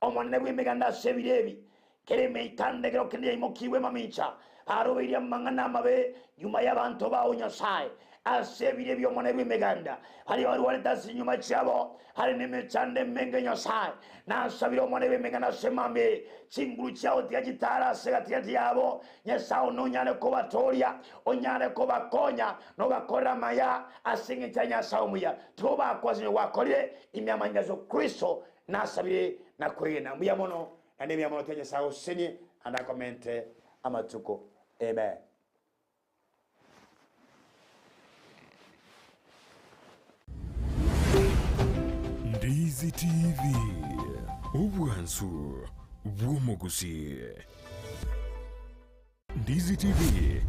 omwana bw'emiganda sebirebi kereme itande kero kende imokiwe mamincha aroberia mangana mabe nyuma y'abantu bawo Nyasaye asebire byo mwana bw'emiganda hari wari tasi nyuma cyabo hari nemechande menge Nyasaye nasabira omwana bw'emiganda semame chinguru cyao tiagitara segati yabo Nyasaye nonyane ko batoria onyane ko bakonya no bakora maya asinge cyanya saumuya tuba kwazi wakorire imyamanyazo Kristo nasabire nakwena muyamono ane yamono tenye sawo senye anda komente amatuko amen. Ndizi TV Ubwansu Bw'Umugusii. Ndizi TV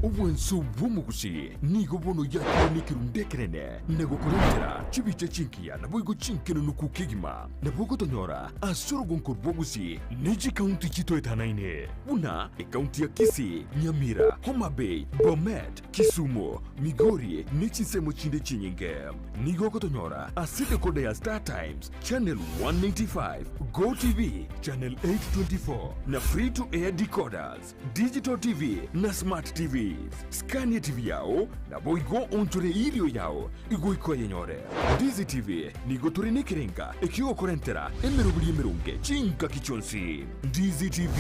Ubwansu Bw'Umugusii nigo bono yakini kirundekerene nego kurendera chibiche chinkia na boigo chinkeno nukukigima na bogo tonyora asoro gonkor Bw'Umugusii neji county chito etanaine una county ya Kisii, Nyamira, Homa Bay, Bomet, Kisumu, Makori nechi semo chinde chinyinge nigo kotonyora asite kode ya Star Times channel 195 Go TV channel 824 na free to air decoders digital TV na smart TVs Scania TV yao na boigo onchore ilio yao igo ikoye nyore Ndizi TV nigo turine kirenga ekigo korentera emerubuli emerunge chinka kichonsi Ndizi TV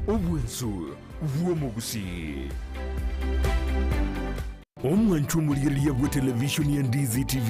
Ubwansu Bw'Umugusii. Omwanchumuliriye bwe television ya Ndizi TV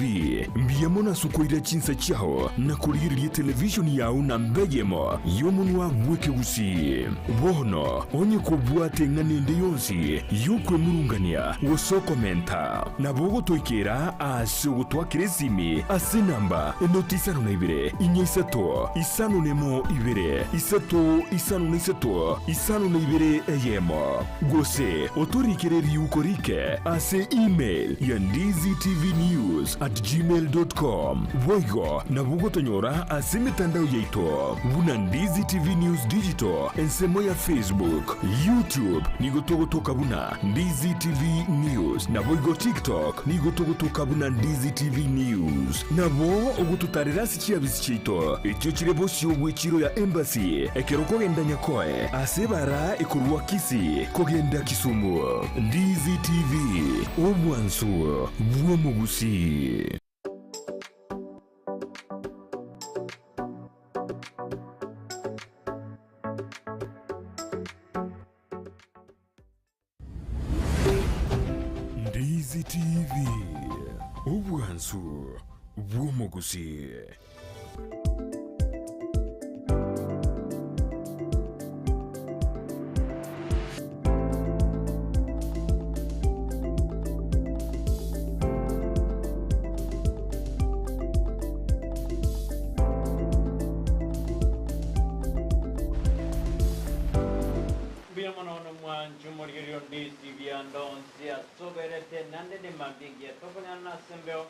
mbiyamona sukoira chinsa chao na kuliriye television yao na mbegemo yomunwa bweke Gusii bono onye kubwate nganende yonsi yukwe murungania wosoko menta na bogo toikera aso twakirezimi asinamba enotisano na ibere inyisato isano nemo ibere isato isano na isato isano na ibere eyemo gose otorikere yukorike ase email ya ndiztvnews@gmail.com voigo na bugo tonyora ase mitandao yeito buna Ndizi TV News Digital ensemo ya Facebook YouTube nigotogotoka buna Ndizi TV News na voigo TikTok nigotogotoka buna Ndizi TV News na bo ogututarira sikia bisichito ekyo kirebo siobwe chiro ya embassy ekeroko genda nyakoe ase bara ekurwa Kisii kogenda Kisumu Ndizi TV Ubwansu Bw'Umugusii. Ndizi TV Ubwansu Bw'Umugusii. Ndizi viandonzi asoberete nande de mambingi atokona na sembeo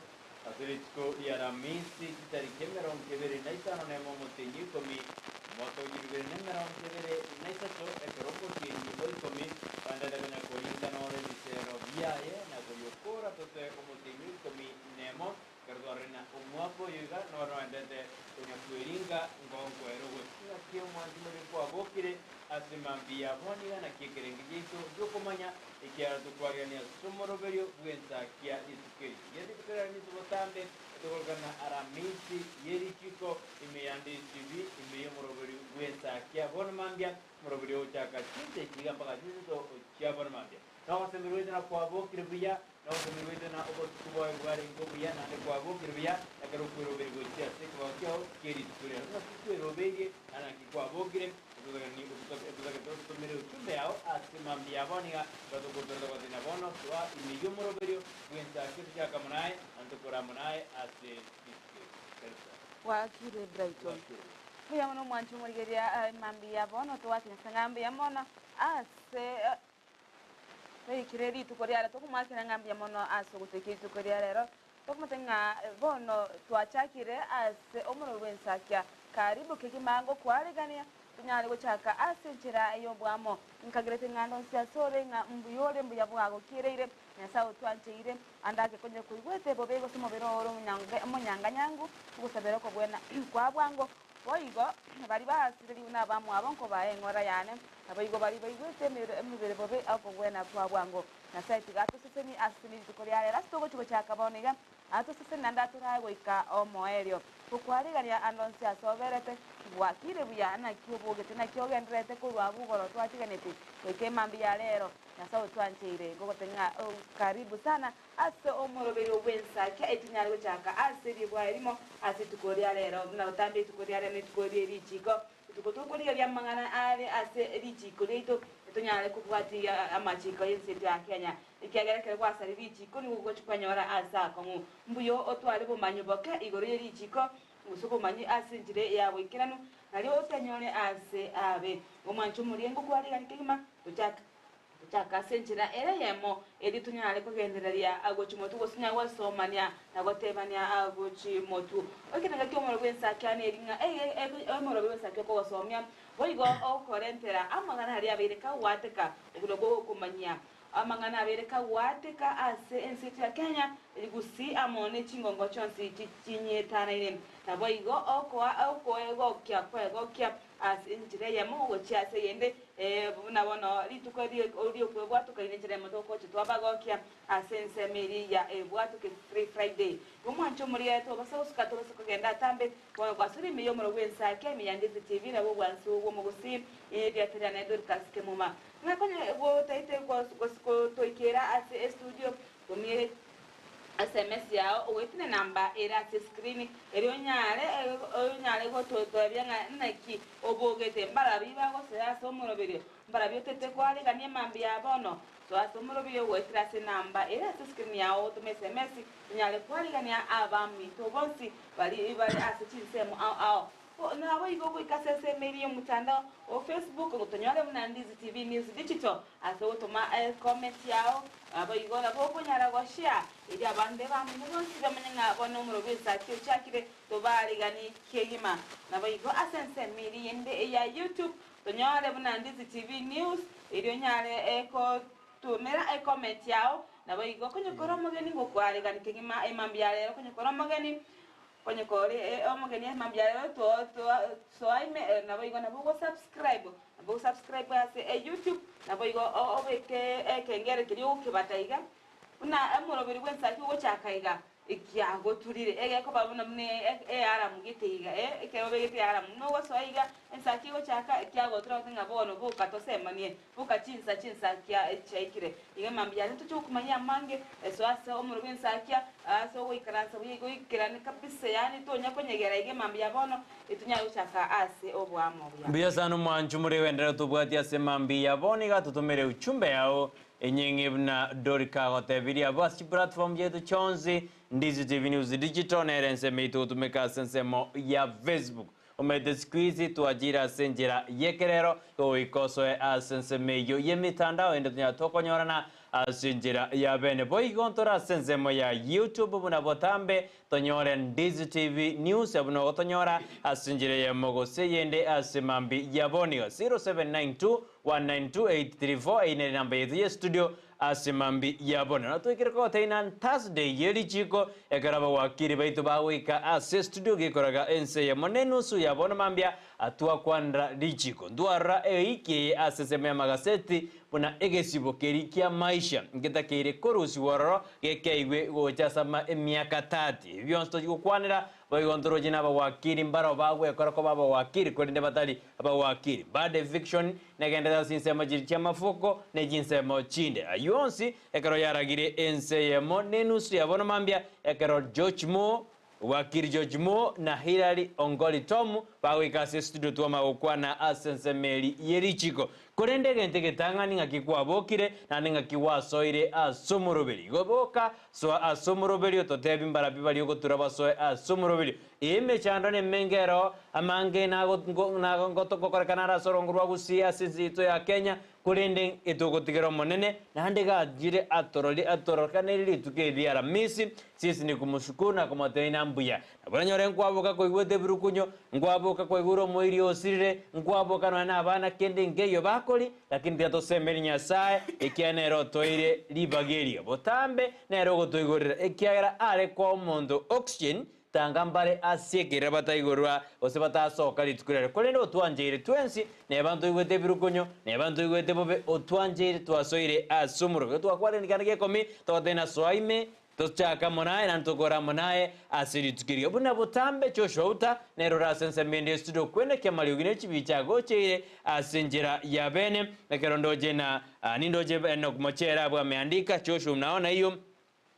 aziritiko ya Alhamisi tariki 20 na itano na momotenyi komi moto yibere na 20 na isato ekoroko kinyi komi panda na koyinda no revisero viaye na koyokora tote komotenyi komi nemo kardorina umwapo yuga no roendete kunya kueringa ngongo ero wetina kio mwanzimere kwa bokire asimambia boniga na kikerengi jitu dukomanya ikiara tukwaria somoroberio bwensakia itukeri yedi tukera ni tubotambe tukolgana Alhamisi yeri chiko imeyandi TV imeyo moroberio bwensakia bonmambia moroberio chaka chite kiga mpaka chizo chia bonmambia na wasemirwe na kwa bokire bia na wasemirwe na obotuwa gwari ngobia na kwa bokire bia na kero kuroberio chia sekwa kyo keri tukera na kuroberie ana kwa bokire ni kutoka mere uchumbe yao asimambia boniga badukutoka kwa bono twa imiyo moroberio wenza kitu cha kamunaye antukura munaye ase wakire Brighton kuya muno mwanchu murigeria mambia bono twakinya ngambia mono ase kireri tukoria tukumakira ngambia mono ase guteke tukoria rero tukumatenga bono twachakire ase omuro wensakia karibu kikimango kwaregania tunyari guchaka asenchera iyo bwamo nkagerete ngando cia sore nga mbuyore mbuya bwago kireire nasa utwancheire andake konye kuigwete bobego somo beroro munyanga nyangu gusabera ko bwena kwa bwango boigo bari basiriri una bamu abonko baengora yane aboigo bari baigwete emibere bobe akogwena kwa bwango na site gato seseni asini tukoria rasto go chuko chaka boniga ato seseni nanda tura goika omoerio kukwarigaria anonsi asoberete bwakire buya na kyobogete na kyogendrete kurwa bugoro twatiganete weke mambia lero na sawo twanchire gogo tenga karibu sana ase omoroberi Ensakia etinyari go chaka asiri bwa elimo ase tukoria lero na utambe tukoria lero tukoria richiko tukotokoria ya mangana ale ase richiko leito tunyale kubwati amachiko yensetu ya Kenya ikiagerekere kwasa richiko ni go chupanyora asa komu mbuyo otwale bumanyoboke igori richiko usuko manyi ase njire ya wikiranu nali otanyone ase abe omancho muriengo kwali ganikima tuchaka senjira era yemo edi tunyale kugendereria agochimotu gosinya wasomania na gotebania agochimotu okinaga kyomoro Ensakia neringa omoro Ensakia ko wasomia boigo okorentera amagana hari abireka wateka ugulogo kumanya amangana abireka wateka ase ensitu ya Kenya Gusii amone chingongo chonsi chinyetana ine na boigo oko kya ase njire yemo gocha ase yende bunabono litukori ori okwebwa tukainjire motoko twabagokya ase ensemeri ya ebwatu ke free friday umwancho muri yeto basauska kugenda tambe kwa suri miyo mu Ensakia Ndizi TV na bo bwansu wo mu Gusii ya tirana Dorcas Kemuma nakonye bo taite ko toikera ase studio kumire SMS yao owetine namba era ate screen erionyale go to byanga naki obogete mbarabi bago se asomorobere mbarabi tete kwali ganie mambi abono so asomorobere wetira se namba era ate screen yao to SMS nyale kwali gania abami to bonsi bali ase chinsemo ao na boigo ikasese meri mutandao o Facebook ngotonyale muna Ndizi TV News Digital aso toma comment yao aboigo na bobo nyara go share ili abande bamu bonsi bamenya bono mu Ensakia chakire to bali gani kegima na boigo asense meri yende ya YouTube tonyale muna Ndizi TV News ili nyale eko tumera comment yao na boigo konyokoro mogeni ngokwale gani kegima emambia lero konyokoro mogeni kwenye kori omogeni mambyalo to so aime na boigo na bogo subscribe ase YouTube na boigo obeke kengere kiri ukibatayiga una amurobiri Ensakia go chakaiga ikiago turire ege ko babuna mne ara mugitiga ke obegiti ara no wasoiga Ensakia go chaka ikiago trotinga bono buka tosemanie buka chinsa kya chaikire ige mambyalo tuchukumanya mange so ase omurobiri Ensakia aso go ikaransa go ikirane kabisa yani tonya konyegera ige mambya bono itunya uchaka ase obwamo bya biyasano mwanchu muri wendera tubwati ase mambya boniga tutumire uchumbe yao enyenge na Dorcas gotebiria basi platform yetu chonzi Ndizi TV News Digital na erense meitu tumeka sensemo ya Facebook umede squeeze tuajira senjera yekerero ko ikoso asense meyo yemitandao ende tunya tokonyorana asenjera ya bene boigontora sensemo ya YouTube buna botambe tonyore Ndizi TV News abuna otonyora asenjera ya mogose yende asemambi yaboniga 0792 192 ine namba yetu ya studio asemambi yabona na tuikiriko taina Thursday yeli chiko ekaraba wakiri baitu bawika ase studio gikoraga ense ya monenusu yabona mambia atua kwandra lichiko nduara eike aseseme magaseti buna egesibo kerikia maisha ngeta kire korusi waroro gekeiwe gochasama emiaka 30 byonsto gikwanira boigontoro jina bawakiri mbaro bagwe ekorako baba wakiri kolinde batali abawakiri bad eviction negendeza sinsema jiricha mafuko ne jinsema chinde ayonsi ekero yaragire ense yemo nenusu yabona mambia ekero George Mo wakiri George Mo na Hilary Ongoli Tomu bawikase studio tuama okwana asense meri yerichiko korende gente getangani ngakikwabokire na ngakiwasoire asomoroberi goboka so asomoroberi totebi mbarabi bali ko turabasoe asomoroberi ime chandane mengero amange na ngotoko korekanara sorongurwa Gusii asizito ya Kenya kurende etogotigero monene na handega jire atorokaneli tukedi Alhamisi sisi ni kumushukuru na kumateina mbuya nabanyore nkwaboka ko igwete birukunyo ngwaboka ko iguro moiri osirire ngwaboka na abana kende ngeyo bakoli lakini tiato semeri nyasaye ekianero toire libageria botambe nero gotoigorera ekiagera are kwa mondo oxygen tangambare asiekere bataigorwa ose batasoka ritukurere korende otwanjeire twensi ne bantu igwete birukonyo ne bantu igwete bobe otwanjeire twasoire asumuro twakwareni kana gekomi totena soaime tochaka monae na ntogora monae asiritukirio buna butambe choshouta nero rasense mende studio kwene kemali ugine chibicha gocheire asinjira ya bene nekerondoje na nindoje no kumochera bwa ameandika choshu mnaona hiyo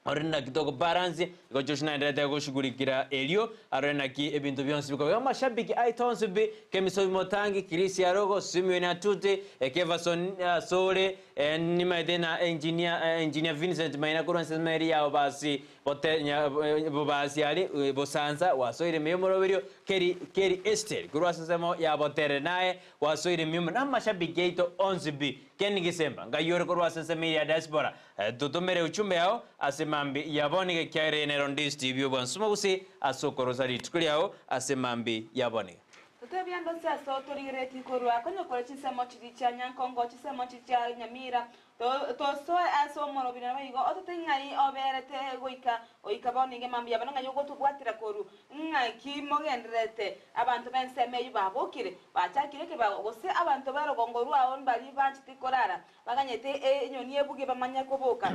orenda kitoko balance iko Joshua ndete kushughulikira elio arena ki ebintu byonse biko kama shabiki iTunes bi kemiso motangi Kisii arogo Simeon atute Kevason Sole ni maidena engineer Vincent maina kuronse meri yao basi botenya bobasi ali bosanza wasoire miyomoro birio keri Esther kurwasa semo ya botere naye wasoire miyomo na mashabiki yeto 11 bi Ken Gisemba ngayore kurwasa semi ya diaspora tutumere uchumbe yao asemambi yabonike kyare nerondisti TV bwansuma gusi asokoroza tukuliao asemambi yabonike Tutebya ndose asotorire kikorwa konyokora chisemo chicha nyankongo chisemo chicha Nyamira to aso moro bina bayigo ototengai oberete goika boninge mambi abananga yogo tugwatira koru ngaki mogendrete abantu benseme yubabokire bachakire ke bagose abantu barogongoru awon bari banchitikorara baganyete enyoni ebuge bamanya koboka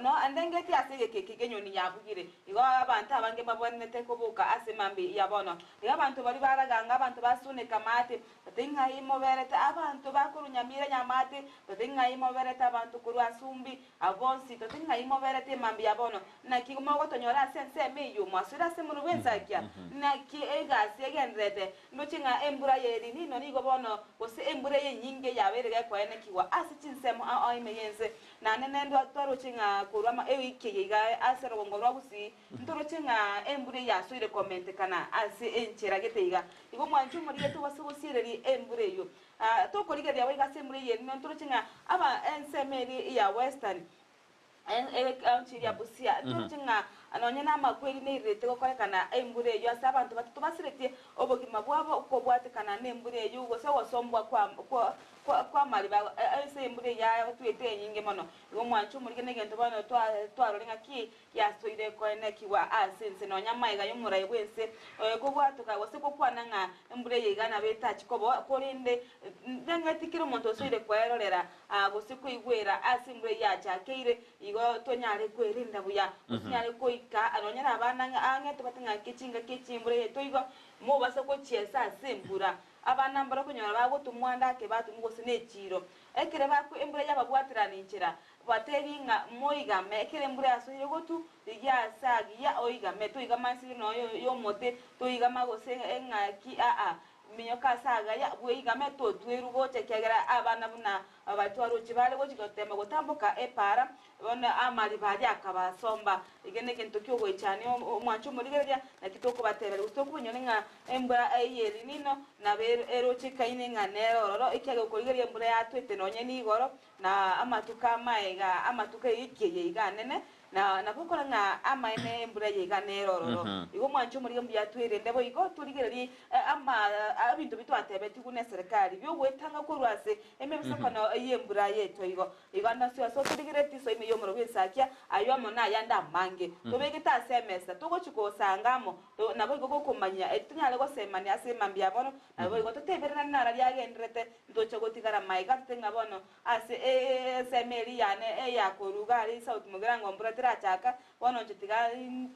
no andengeti asege keke nyoni yabugire igo abantu abange babonete koboka asemambi yabono igo abantu bari baraganga abantu basune kamate tengai moberete abantu bakuru Nyamira nyamate tengai moberete abantu kuru asumbi avonsi totinga imoverete mambi yabono na kimogo tonyora sense meyo masura se muru Ensakia na ki ega segendrete ndocinga embura yeri nino nigo bono bose embura ye nyinge yaberega kwene kiwa asichinsemo aimeyense na nenendo twarucinga kurama ewike yiga asero ngorwa Gusii ndorucinga embura yasuire comment kana ase enchera geteiga igo mwanchu muri yetu wasugusireri embure yo to kolige ya wega semure ye ntorucinga aba ensemeri ya western chiria busia ntorucinga anonyena makweli ne irete kokorekana embure yo asa abantu batatu basirete obogima bwabo uko bwatekana nembure yo go se wasombwa kwa mali ba ese embure ya twete nyinge mono igo mwanchu muri gento bano twaroringa ki yasoire ko enekiwa asense no nyamaiga yo murayi bwense ko bwatuka wose ko kwananga embure yigana beta chikobo korinde ndangatikira umuntu soire kwerorera gose kwigwera asimbure yacha keire igo tonyare kwerinda buya usinyare koika anonyana abana ange tubatinga kichinga kichimbure yeto igo mo basa ko chiesa asimbura abana mbara kunyora bago tumwanda ke batu ngose nechiro ekire baku embure yababwatira ninchira bateringa moiga mekire embure asoire gotu ya sagi ya oiga metu iga masiri no yo mote to iga magose engaki minyoka saga ya bwiga meto twerugo tekegera abana buna abatwaro kibale go kigotema gotambuka epara bona amali bali akabasomba igene kintu kyogo cyane omwancu muri gerya na kitoko batebere utoko nyonenga embura eyeri nino na ero chikaine nga neroro ikege kurigerya embura yatwete nonye ni igoro na amatuka maiga amatuka ikeye iganene na bukora nga amaine embura yiga neroro igo mwancu muri gembu yatwere ndebo igo turigereri abintu bitwatebe tikune serikali byo wetanga ko rwase emebisa kono yembura yeto igo anda so turigereti so ime yomoro Ensakia ayo amona yanda mange to begeta semester to gochiko sangamo nabo igo kumanya etunyale go semani asemambi abono nabo igo totebere na nara yagendrete ndocho gotigara maiga tenga bono ase semeri yane yakoruga ari south mugirango mbura chaka bono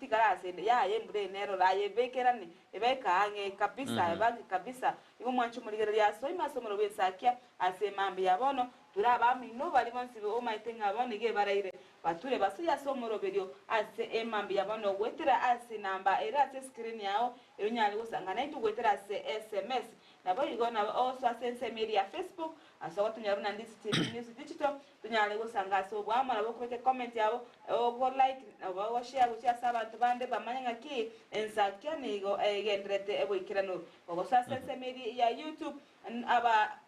tigara asende ya yembure nero la yebekerane ebeka ange kabisa ebangi kabisa igo mwanchu muri gerya so imasomoro Ensakia asemambi yabono turaba mino bali bonsi bo maitenga abone ge baraire bature basuya somoro berio ase emambi yabono wetera ase namba era ase screen yao erunyali gusangana itu wetera ase SMS nabo igona also ase media Facebook aso watunyaruna Ndizi TV News Digital tunyali gusanga so bwamara bokwete comment yabo go like abo share gucha sabantu bande bamanya ki Ensakia nigo gendrete ebo ikirano ogo ase media ya YouTube aba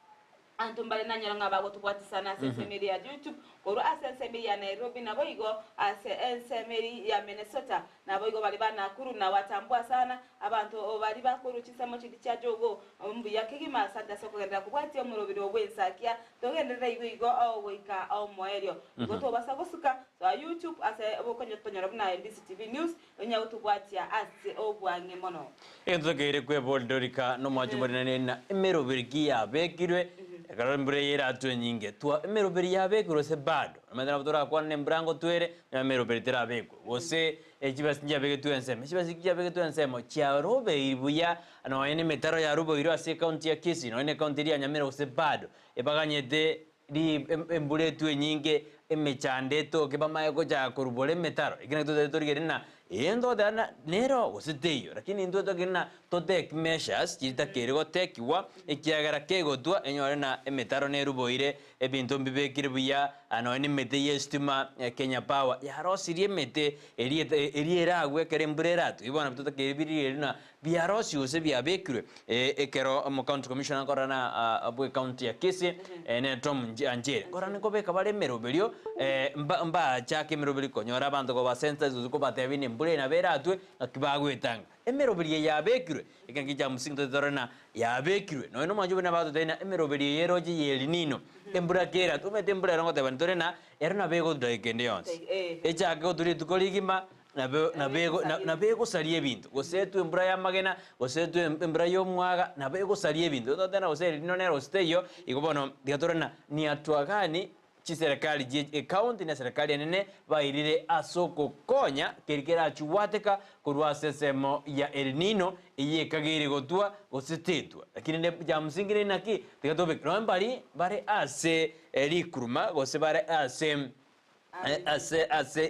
antu mbali na nyoro ngaba gotubwati sana sensemeri ya YouTube koru asensemeri ya Nairobi na boigo asensemeri ya Minnesota na boigo bali bana kuru na watambua sana abantu bali bakuru kisemo kiti kya jogo mbu yakigima santa soko genda kubwati omurobiro obwensakia togendera igo oweka omoerio goto basagosuka so YouTube ase obokonyo tonyoro na Ndizi TV News onya utubwati ase obwange mono Enzogere kwe boldorika no mwajumurina na emerobirigi ya bekirwe Karambure yera tu nyinge tua emerobiri ya bekiro se bado amadana butora kwa nembrango tuere na emerobiri tera beko wose ejibas njya beke tu ensema ejibas njya beke tu ensema chia robe ibuya no ene metaro ya rubo iro ase county ya Kisii no ene county ya Nyamira se bado ebaganye de di embure tu nyinge emechande to ke bamaye ko ja kurubole metaro ikina to torigerina endo dana nero wasiteyo lakini ndo to gina to take measures jita kerego tekiwa ekiagara kego tua enyore na emetaro neruboire ebintu mbibekire buya ano ene mete yestima Kenya Power ya rosirie mete eriera agwe kerembrera tu ibona to kerbiri na biarosi use biabekire ekero mo county commissioner korana abwe county ya Kisii ene tom anjere korana ko beka bare meroberio mba chake meroberi konyora abantu ko ba census uzuko batebini mbure na bera atwe akibagwetanga emeroberi ya bekirwe ikangija musingo torana ya bekirwe no manjube na batu tena emeroberi yeroji yelinino embura kera tumete embura rongo tebani torena erona bego daikende yonse echa ko turi tukoligima na bego salie ebintu gosetu embura ya magena gosetu embura yo mwaga na bego salie ebintu to tena goseri no nero steyo ikobono diatorana ni atwagani serikali county na serikali nene bairire asoko konya kerikera chuwateka kurwa sesemo ya El Nino iye kagiri gotua gosetetwa lakini ne ya msingire naki tikatobe krombali bare ase elikruma gose bare ase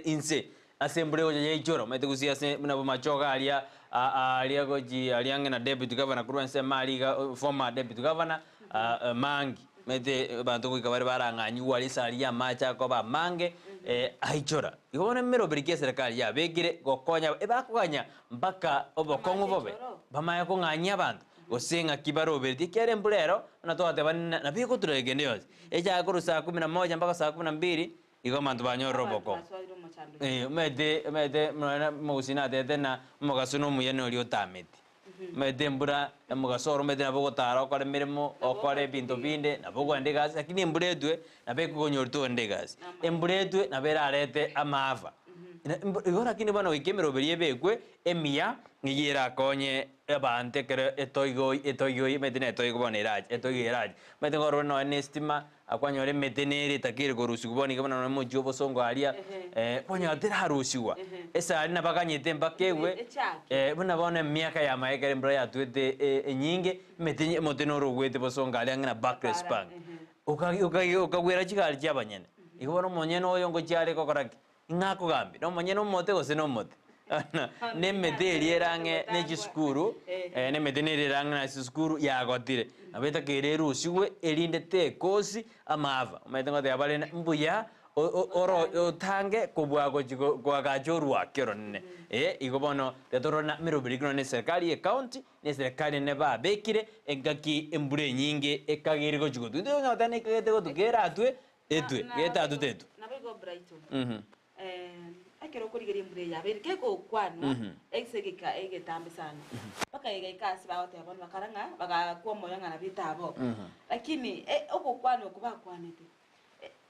inse assembly oje yechoro metegusi ase nabo machoga alia goji aliange na deputy governor kurwa nsema aliga former deputy governor mangi mete bantu ko kabare baranganyi wali salia macha ko ba mange aichora ibone meroberi ke serikali ya begire gokonya ebakuganya mpaka obokongo bobe bamaya ko nganya bantu gosenga kibaroberi kere mbulero na to ate na biko turegende yose eja ko saa 11 mpaka saa 12 iko mantu banyoro boko mede mwana musina tete na mogasuno muyene oli otameti medembura mugasoro mede nabo tara okore mirimo okore bintu binde nabo gwandegazi lakini emburetwe nabeko konyorto ndegazi emburetwe nabera arete amava igora kini bana wikemero berie bekwe emia ngiyera konye abante kere etoigo medene etoigo boneraje etoigeraje mede ngoro no anestima akwanyore metenere takire gorusi kuboni kabana no mujobo songo alia ponya tera harusiwa esa ari nabakanyete mbakewe buna bone miaka ya maekere mbra ya twete enyinge metenye motenoro gwete bosonga alia ngina backless bank ukagwera chikali cyabanyene igobona monyeno oyo ngo cyare kokoraki ngako gambi no monyeno mote gose no mote ne medeli erange ne gisukuru ne medenere erange na gisukuru yagotire abeta kereru siwe elinde te kosi amava metengo de abale mbuya oro tange kubwago kwa gajorwa keronne igobono tetorona mirobirigno ne serikali county ne serikali ne ba bekire engaki embure nyinge ekagirgo jigotu ndo nyota ne kete go tugera atwe etwe geta adutetu nabego Brighton akero kurigeri mbure ya berike ko kwanwa exegeka egetambe sana baka egekasi bawote abona bakaranga bagakuwa moyo ngana bitabo lakini uko kwanwa kuba kwanete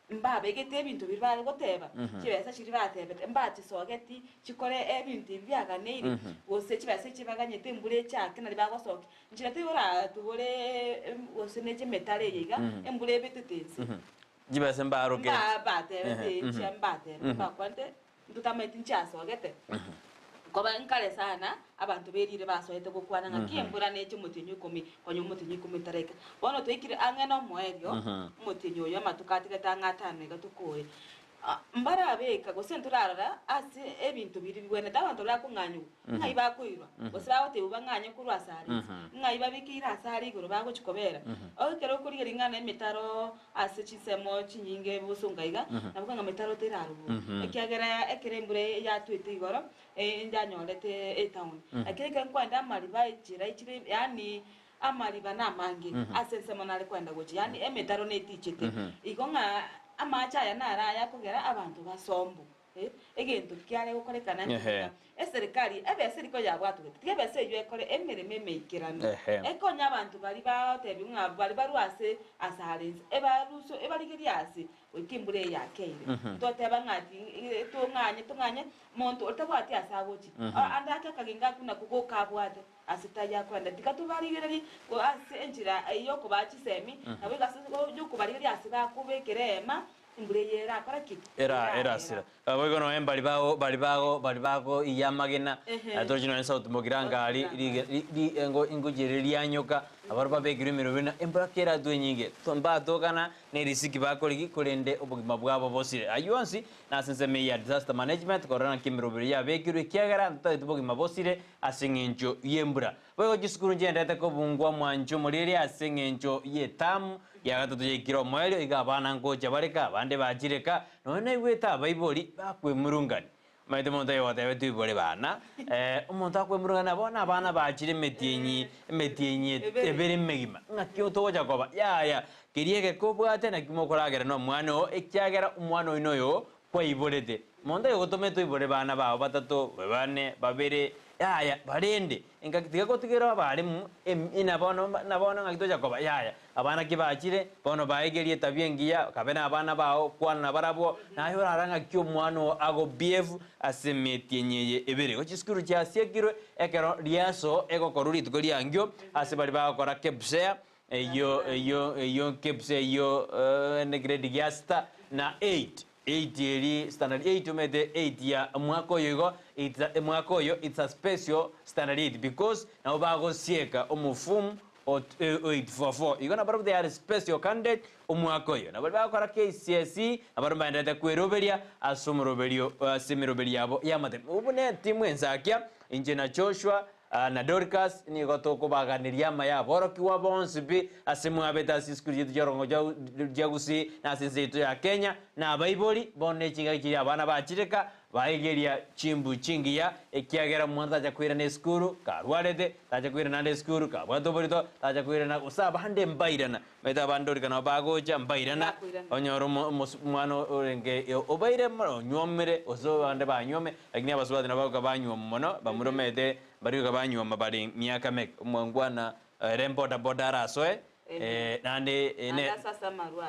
mbabe egete ebintu bibale goteba kibesa kiri batebete mbati sogeti kikore ebintu byaganire wose kibasa kibaganyete mbure cyake nari bagosoke njira tibora tubore wose neje metale yiga embure betetense jibasa mbaro ke batebete nchambate bakwante ntutamete nchasogete koba nkale sana abantu berire basohete gukwana ngakiyembura n'ecyo mutinyu 10 konyo mutinyu 10 tareka bono twikire angeno moerio mutinyu yo matukati gatanga 5 gatukoye mbara abeka gosenturara ase ebintu biri bwene dabantu lakunganyu ngai bakwirwa gosaba ote ubanganye kurwasari ngai babikira asari goro bago chikobera okero kurigera ingana emitaro ase chisemo chinyinge busungaiga nabuka ngamitaro teraru ekyagera ekerembure ya twete igoro njanyolete etown akireka kwanda mari ba chira ichire yani amaliba namangi asense monale kwenda gochi yani emetaro netichete ikonga amacha ya naraya kugera abantu basombo egento kyale gukorekana eserikali ebeseriko yabwatu tibese yo ekore emireme meikirano ekonya abantu bali batebi nga bali baruase asalense ebaruso ebaligiriase wekimbure yakeire toteba ngati tunganye muntu otabwati asagochi andaka kaginga kuna kugoka bwate asitaya kwenda tikatubaligiri ase enjira iyo kubachisemi nabiga yo kubaligiri asiba kubekerema Era sira. Voy con en balibago y yamagena. Entonces no en South Mogiranga ali ingujeri anyoka abarba bekiri mirubina embrakera duenyige. Tomba tokana ne risiki bakoli kolende obugima bwabo bosire. Ayuansi na sense meya disaster management korana kimirubiri ya bekiri kyagara ntobugima bosire asingenjo yembra. Voy jiskuru njenda ko bungwa mwanjo muliri asingenjo yetamu yagatatu yikiro mwelyo igabana ngoja bareka bande bajireka none weta baiboli bakwe murungani maite monta yo wate tu bole bana umuntu akwe murungana bona bana bajire metienyi ebere megima ngakyo toja koba ya kiriege ko bwate na kimokoragera no mwana o ekyagera umwana inoyo kwa ibolete monta yo gotometo ibole bana bao batatu bane babere ya barende ingakitiga ko tigero abarimu inabono nabona ngakitoja koba ya abana kibachire bono baegerie tabiengia kabena abana bao kwana barabo nayo aranga kyo mwano ago BF asemetienye ebere ko chiskuru cha siekiro ekero riaso ego koruri tukoli angyo asebali ba kora kepsea yo kepse yo ne grade gasta na 8 eri standard 8 umede 8 ya mwako yogo it's a special standard 8 because na ubago sieka omufumu 844 igona barabo they are special candidate omwako yo na barabo kora KCSE abaramba ndata kweroberia asumuroberio semiroberia abo yamate ubune timu Ensakia injena Joshua na Dorcas ni gotoko baganiria maya boroki wa bonsibi asimu abeta siskuri jorongo Gusii na senseito ya Kenya na baiboli bonne chinga kiri abana bachireka baigeria chimbu chingia ekiagera mwanda ja kwira ne skuru karwarede taja kwira na skuru ka bwato borito taja kwira na usaba hande mbairana meta bandori kana bagoja mbairana onyoro mwana orenge obaire maro nyomere ozo ande banyome agnya baswadi na bago banyoma mono bamuromete bari ka banyoma bari miaka mek mwangwana remboda bodara soe nande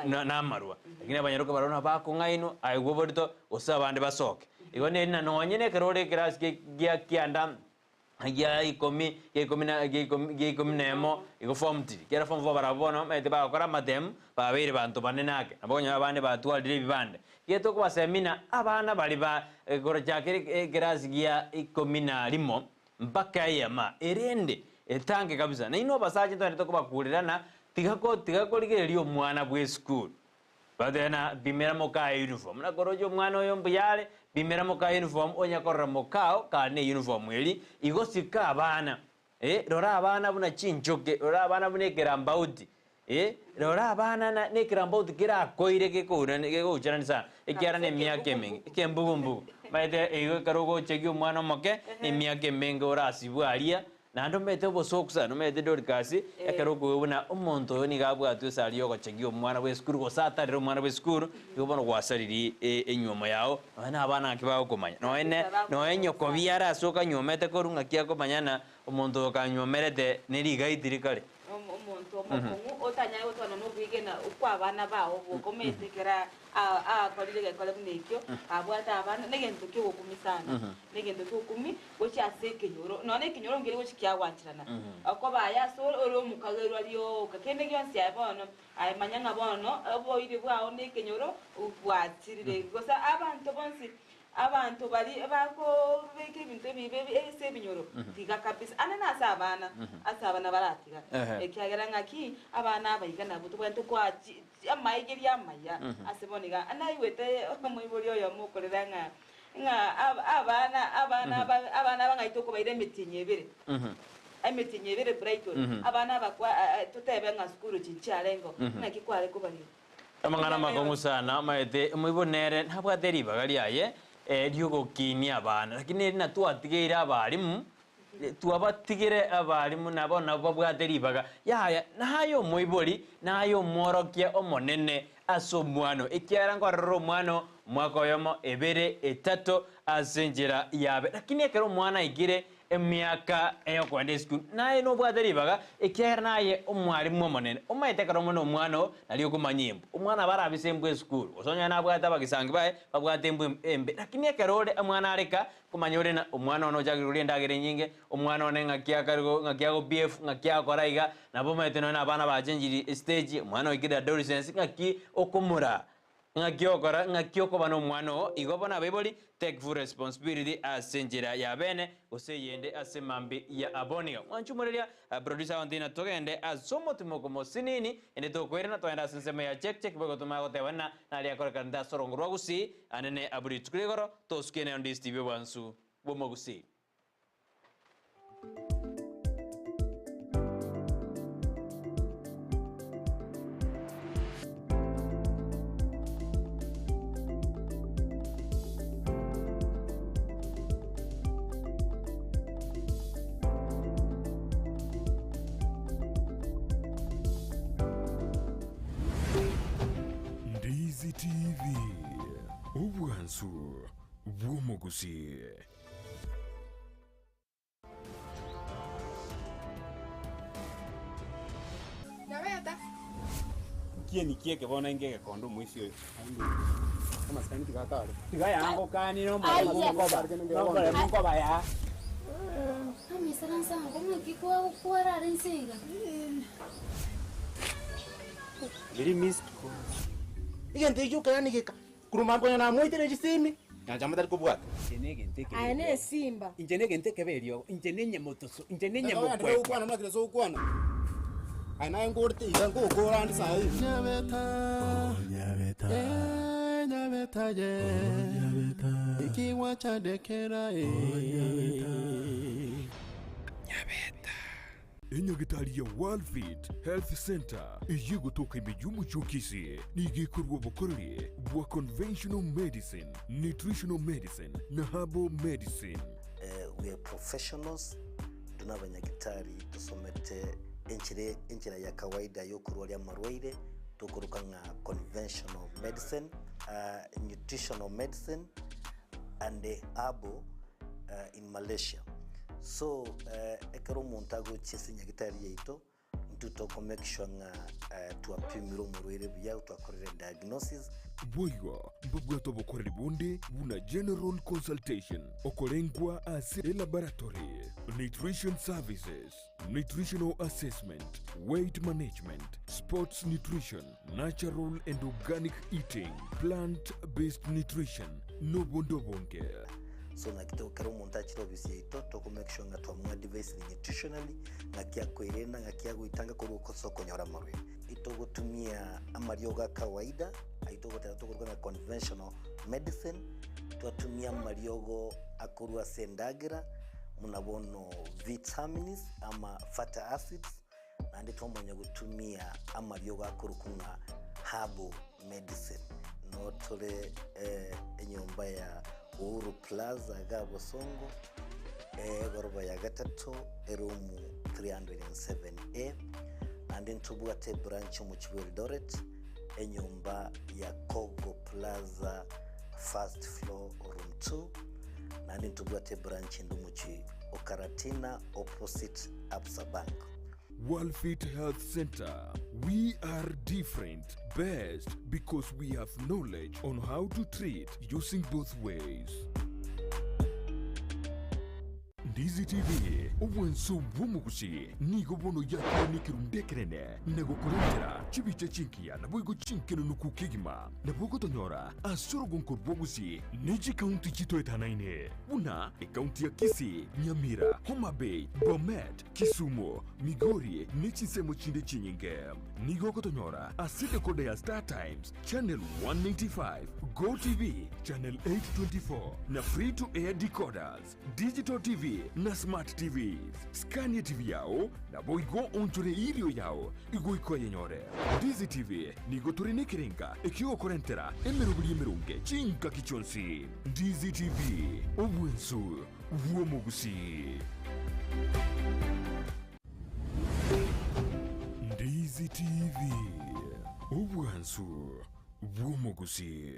na marwa agnya banyaruka barona bako ngaino aigo borito usaba ande basoke igone na nonyene kerore kras ke gia kianda ya ikomi nemo igo form kera form barabono mete ba kora madem ba bere bantu banenake nabonye abane batwa drive bande yeto kwa semina abana bali ba kora jakere kras gia ikomi na limo mpaka yama erende etange kabisa na ino basaje ndo bakurirana tigako ligerio mwana bwe school badena bimera moka uniform na korojo mwana oyo mbuyale bimera moka uniform onya korra mokao kane uniform eli igosika abana rora abana buna chinchoke rora abana bune kerambauti rora abana na ne kerambauti kira koire ke ko uchana sana ekiara ne miake mengi kembugumbu maite ego karogo chegyo mwana moke ne miake mengi ora asibualia nando mete bosoksa no mete Dorcas ekarogo ubona umuntu ni gabwatu saliyo ko chegyo mwana we skuru ko satariro mwana we skuru yobono gwasariri enyoma yao na abana kibaho komanya no enyo ko biara soka nyomete ko runga kiako manyana umuntu kanyomerete neriga itirikare umuntu omukungu otanya otwana no bigena ukwa abana bawo bokomete kera kolile kole bunekyo abwata abana negento kyo kumisana negento kyo kumi gochi aseke nyoro none kinyoro ngiri gochi kyawachirana akoba ya so oro mukagero aliyo kakende gyonsi yabono ay manyanga bono obo iri bwawo ne kinyoro ubwatirire gosa abantu bonsi abantu bali bako beke ibintu bibe ese binyoro tiga kabisa anana asabana baratiga ekyagera ngaki abana abayigana buto bwantu kwa amayigeri amaya aseboniga anayiwete omuyiboli oyo mukoreranga abana bangaitoko bayire mitinyebere emitinyebere Brighton abana bakwa tutebe nga skuru chinchalengo nakikwale kubali amangana makongu sana maete umuyibonere ntabwa deriba gali aye ryugo kinya abana lakini na tuatigeira abarimu tuabatigire abarimu nabo nabo bwateribaga yaya nayo moibori nayo morokia omonene aso mwano ikiara ngororo mwano mwako yomo ebere etato asenjera yabe lakini ekero mwana igire emiaka eyo kwende school naye no bwateribaga ikiara naye omwarimu omonene omayitekero mono mwano nali okumanyimbo omwana barabisembwe school osonya nabwata bagisangi bae babwatembwe embe lakini ekero ore mwana areka kumanyore na omwana ono jagiruri ndagire nyinge omwana one ngakiago BF ngakiakoraiga nabo meteno na bana bajenjiri stage omwana oigire adolescence ngaki okumura ngakiokora ngakiokobana omwana igobona beboli take full responsibility asenjera ya bene oseyende asemambi ya abonia mwanchumureria producer ondina togende asomo timokomo sinini ende tokwera toenda sensema ya check bego tumago tebana nali akoreka nda sorongorwa Gusii anene aburi tukuregoro toskene on this TV wansu bomo Gusii. Ndizi TV obwansu bomo Gusii. Nyabeta. Kieni kieke bona ingeke kondo mwisi oyo. Kama sikani tikatale. Tigaya yango kani no mungo baya. Kami saransa ngono kiko kwara rensinga. Very missed ko. Igente iju kana nigeka. Kuruma ko na moitere jisimi. Nyanja tari kubwata. Injenege nteke. Ane simba. Injenege nteke berio. Injenenye motoso. Injenenye mokwe. Ndio ukwana makire so ukwana. Ana ngorti zango gorandi sai. Nyabeta. Nyabeta. Nyabeta ye. Nyabeta. Ikiwa chadekera e. Nyabeta. Enyagitari ya World Fit Health Center iye gutoka imijumu chokisi nigikorwa bukorere bwa conventional medicine, nutritional medicine na herbal medicine. We are professionals, tunabanyagitari tusomete enchira ya kawaida yo kurwalia marwaire tukuruka nga conventional medicine, nutritional medicine and herbal in Malaysia. So ekero montago chesi nyagitari yeito ntuto make sure nga tuapimiro murwire bya twakorera diagnosis boywa mbabwato bokorera bonde buna general consultation okolengwa as laboratory, nutrition services, nutritional assessment, weight management, sports nutrition, natural and organic eating, plant-based nutrition, no bondo bonke. So nakito kero montachiro bisito to make sure nga twamwa device nutritionally ngakia koirena ngakia guitanga ko soko nyora marwe ito gutumia amarioga kawaida aito gutatu na conventional medicine twatumia mariogo akurwa sendagira munabono vitamins ama fatty acids na ndito mwenye gutumia amarioga akurukunga herbal medicine no tole enyomba ya Uhuru Plaza Gabo Songo goroba ya gatatu erumu 307A and then tubwate branch mu Eldoret enyumba ya Kogo Plaza first floor room 2 and then tubwate branch ndumuchi Okaratina opposite Absa Bank. World Fit Health Center. We are different, best because we have knowledge on how to treat using both ways. Ndizi TV obwenso bomo Gusii nigo bono yakire nikirundekerene nego kurentera chibiche chinkia na boigo chinkeno nukukigima na bogo tonyora asoro gonkorbo Gusii neji county chito etanaine una county ya Kisii, Nyamira, Homa Bay, Bomet, Kisumu, Makori nechi semo chinde chinyinge nigo kotonyora asite kode ya Star Times channel 195, Go TV channel 824 na free to air decoders, digital TV na smart TVs. Scania TV yao na boigo onchore ilio yao igo iko yenyore. Ndizi TV nigo turine kirenga ekio korentera emerubuli emerunge chinka kichonsi. Ndizi TV obwensu uomo Gusii. Ndizi TV obwansu bw'omugusi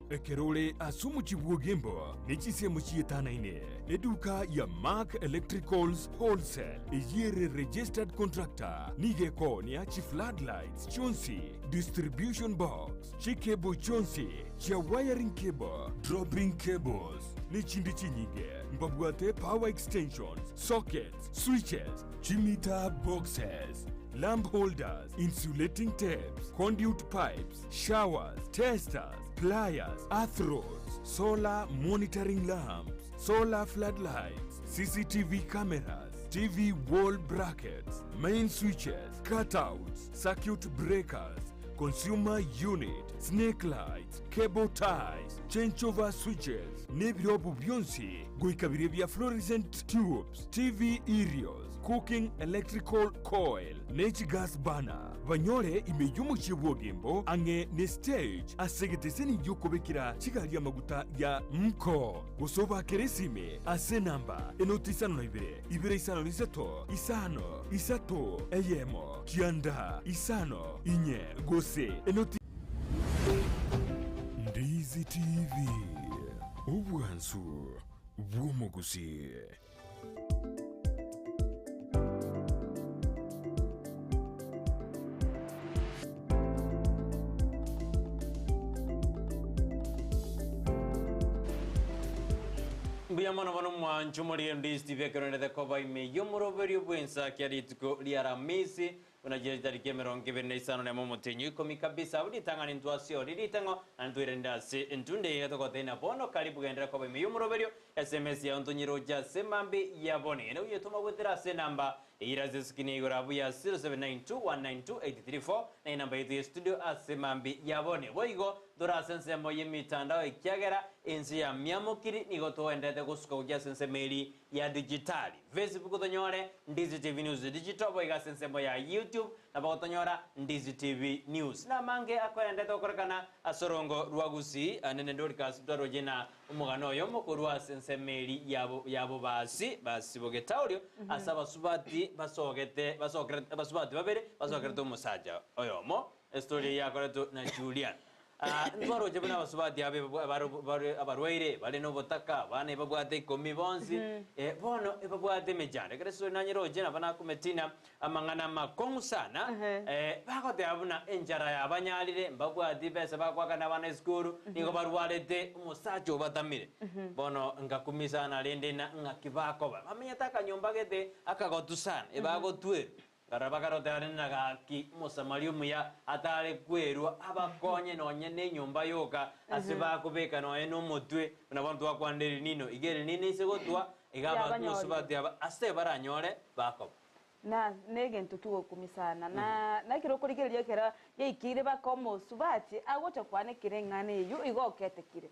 ekerole asumu chibwogembo nechisemo chietanaine eduka ya Mark Electricals Wholesale iyere registered contractor nigeko ni achi floodlights chonsi distribution box chikebo chonsi cha wiring cable dropping cables nichindi chinyige mbabwate power extensions sockets switches chimita boxes lamp holders, insulating tapes, conduit pipes, showers, testers, pliers, earth rods, solar monitoring lamps, solar floodlights, CCTV cameras, TV wall brackets, main switches, cutouts, circuit breakers, consumer unit, snake lights, cable ties, changeover switches, nebirobu byonsi, goikabiribia fluorescent tubes, TV aerials, cooking electrical coil, natural gas burner. Banyore imeyumu chibwogembo ange ne stage asegeteseni yokobekira chigali amaguta ya mko. Gusoba keresime ase namba enotisano na ibere isano niseto isano isato eyemo kianda isano inye gose enoti. Ndizi TV obwansu bw'omugusi. Mbuyamana bano mwanchu muri Ndizi TV keronede koba ime yomuroberi bw'Ensakia rituko lya Alhamisi unagira tariki 25 na momotenyu ikomi kabisa ulitanga ntuasio lilitango antwirendase ntunde yatokotena bono karibu gendera koba ime yomuroberi SMS ya ntonyiro ja semambi yabone ene uyetuma gwetera se namba iraze skini igораbu ya 0792192834 na namba yetu ya studio asemambi yabone boigo dora sense moye mitandao ikiagera ensi ya myamukiri nigo tuendete gusuka kujya sense meli ya digitali Facebook tonyore Ndizi TV News digital boiga sense moya YouTube na bagotonyora Ndizi TV News na mange akoendete okorekana asorongo rwa Gusii anene Dorcas dorojena umugano yo mukurwa sense meli yabo basi bogetaurio asaba subati basubati babere basokreto musaja oyomo story yakoreto na Julian Ntwaro jebuna basubati abarwaire bale no botaka bane babwate komi bonzi bono babwate mejane kreso nanyiro jena bana kumetina amangana makongu sana bakote abuna enjara ya banyalire mbabwati bese bakwakana bana skuru ningo barwalete umusacho batamire bono ngakumisana lende na ngakibako bamenyataka nyombagete akagotusana ebagotwe Garabakarote arena ki musamarium ya atare kweru abakonye nonye ne nyumba yoka asiba kubeka no eno mutwe na bantu bakwanderi nino igere nini segotwa igaba musubati aba ase baranyore bako na nege ntutugo kumisana na kiro kurigeria kera yeikire bakomo subati agocha kwane kirengane yu igokete kire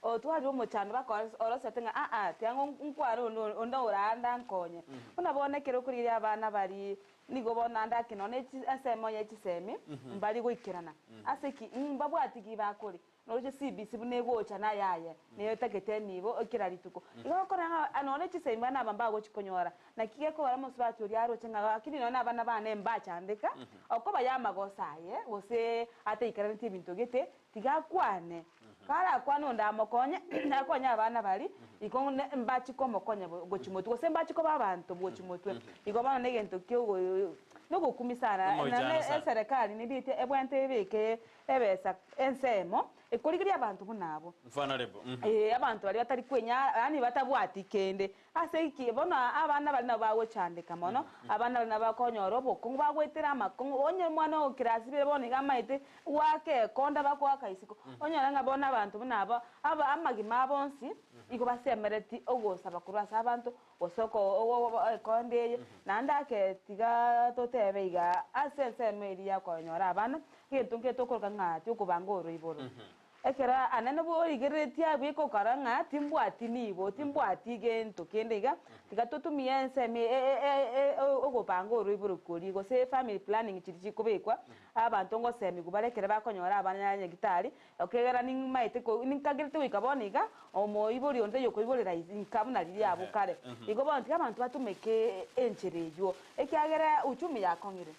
o twari umucano bako orosetenga tiango nkwaro onda uranda nkonye unabone kiro kurigeria abana bari nigo bona ndakino ne asemo ya chisemi mbali gwikirana aseki mbabwati gibakuri noje CBC bunego chana yaye ne tagete nibo okirarituko igokora anone chisemi bana bamba go chikonyora na kige ko baramo subati uri aro chenga akini nona abana bane mbacha andika okoba yamagosaye gose ate ikarante bintu gete tigakwane kara kwano ndamokonye nakonya abana bali iko mbachi ko mokonya go chimotu gose mbachi ko babantu go chimotu iko bana negento kyo nuko kumisana na serikali nibite ebwante beke ebesa ensemo ekurigiria abantu bunabo mfanarebo abantu bali batari kwenya ani batabwati kende ase iki bona abana bali nabawe chandika mono abana bali nabakonyoro boko bagwetera makongo onye mwana okirasi bire boni gamaite wake konda bakwaka isiko onye nga bona abantu bunabo aba amagima bonsi iko basemereti ogosa bakurasa abantu osoko konde nandake tiga totebe iga asense meri yakonyora abana kintu ngeto kolka ngati ukubangoro iboro ekera anene bo igeretia biko karanga timbwati nibo timbwati gento kendega tigatutumia nseme ogopanga oriburu kuri go se family planning chiri kubekwa abantu ngo semi kubarekera bakonyora abanya gitari okegera ninmaite ko ninkagirite wikaboniga omo ibori onde yoko iborera inkabuna riri abukare igo bonti abantu batumeke encherejo ekyagera uchumi yakongire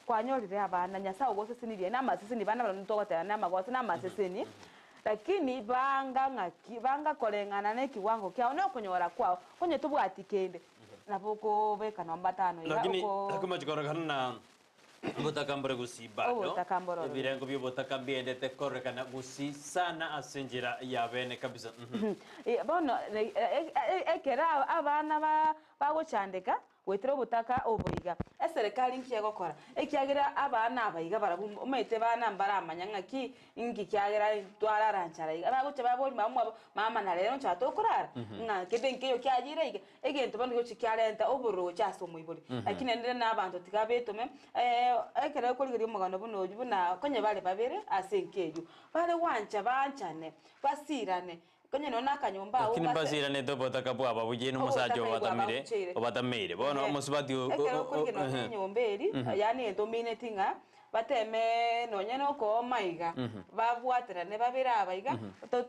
kwanyorire abana nyasa ogosesinirie namasesini bana barantogotera namagosa namasesini lakini banga kolengana ne kiwango kyao no kunyora kwao kunye tubwati kende naboko beka namba 5 lakini hakumajikoragana na botakambore Gusii bado ebirengo byo botakambiendete korrekana Gusii sana asenjira yabene kabisa bono ekera abana bagochandeka wetero butaka obuiga eserikali nkiyegokora ekiagira abana abayiga barabu umete bana mbara amanyanga ki ingi kiagira twararanchara abagoche baboli mama na rero nchato kurara nga kedenke yo kiagira ige egento bandi go chikiarenta oburo chaso muibuli lakini ndere na abantu tikabetome ekere ko ligiri mugano buno buna konye bale babere asenkeju bale wancha banchane basirane konye nona kanyomba aho lakini basira ne to botaka bwa babuje no musajo batamire bono musubati ko nyomberi yani endominate nga bateme nonyene ko maiga babwatira ne babira abaiga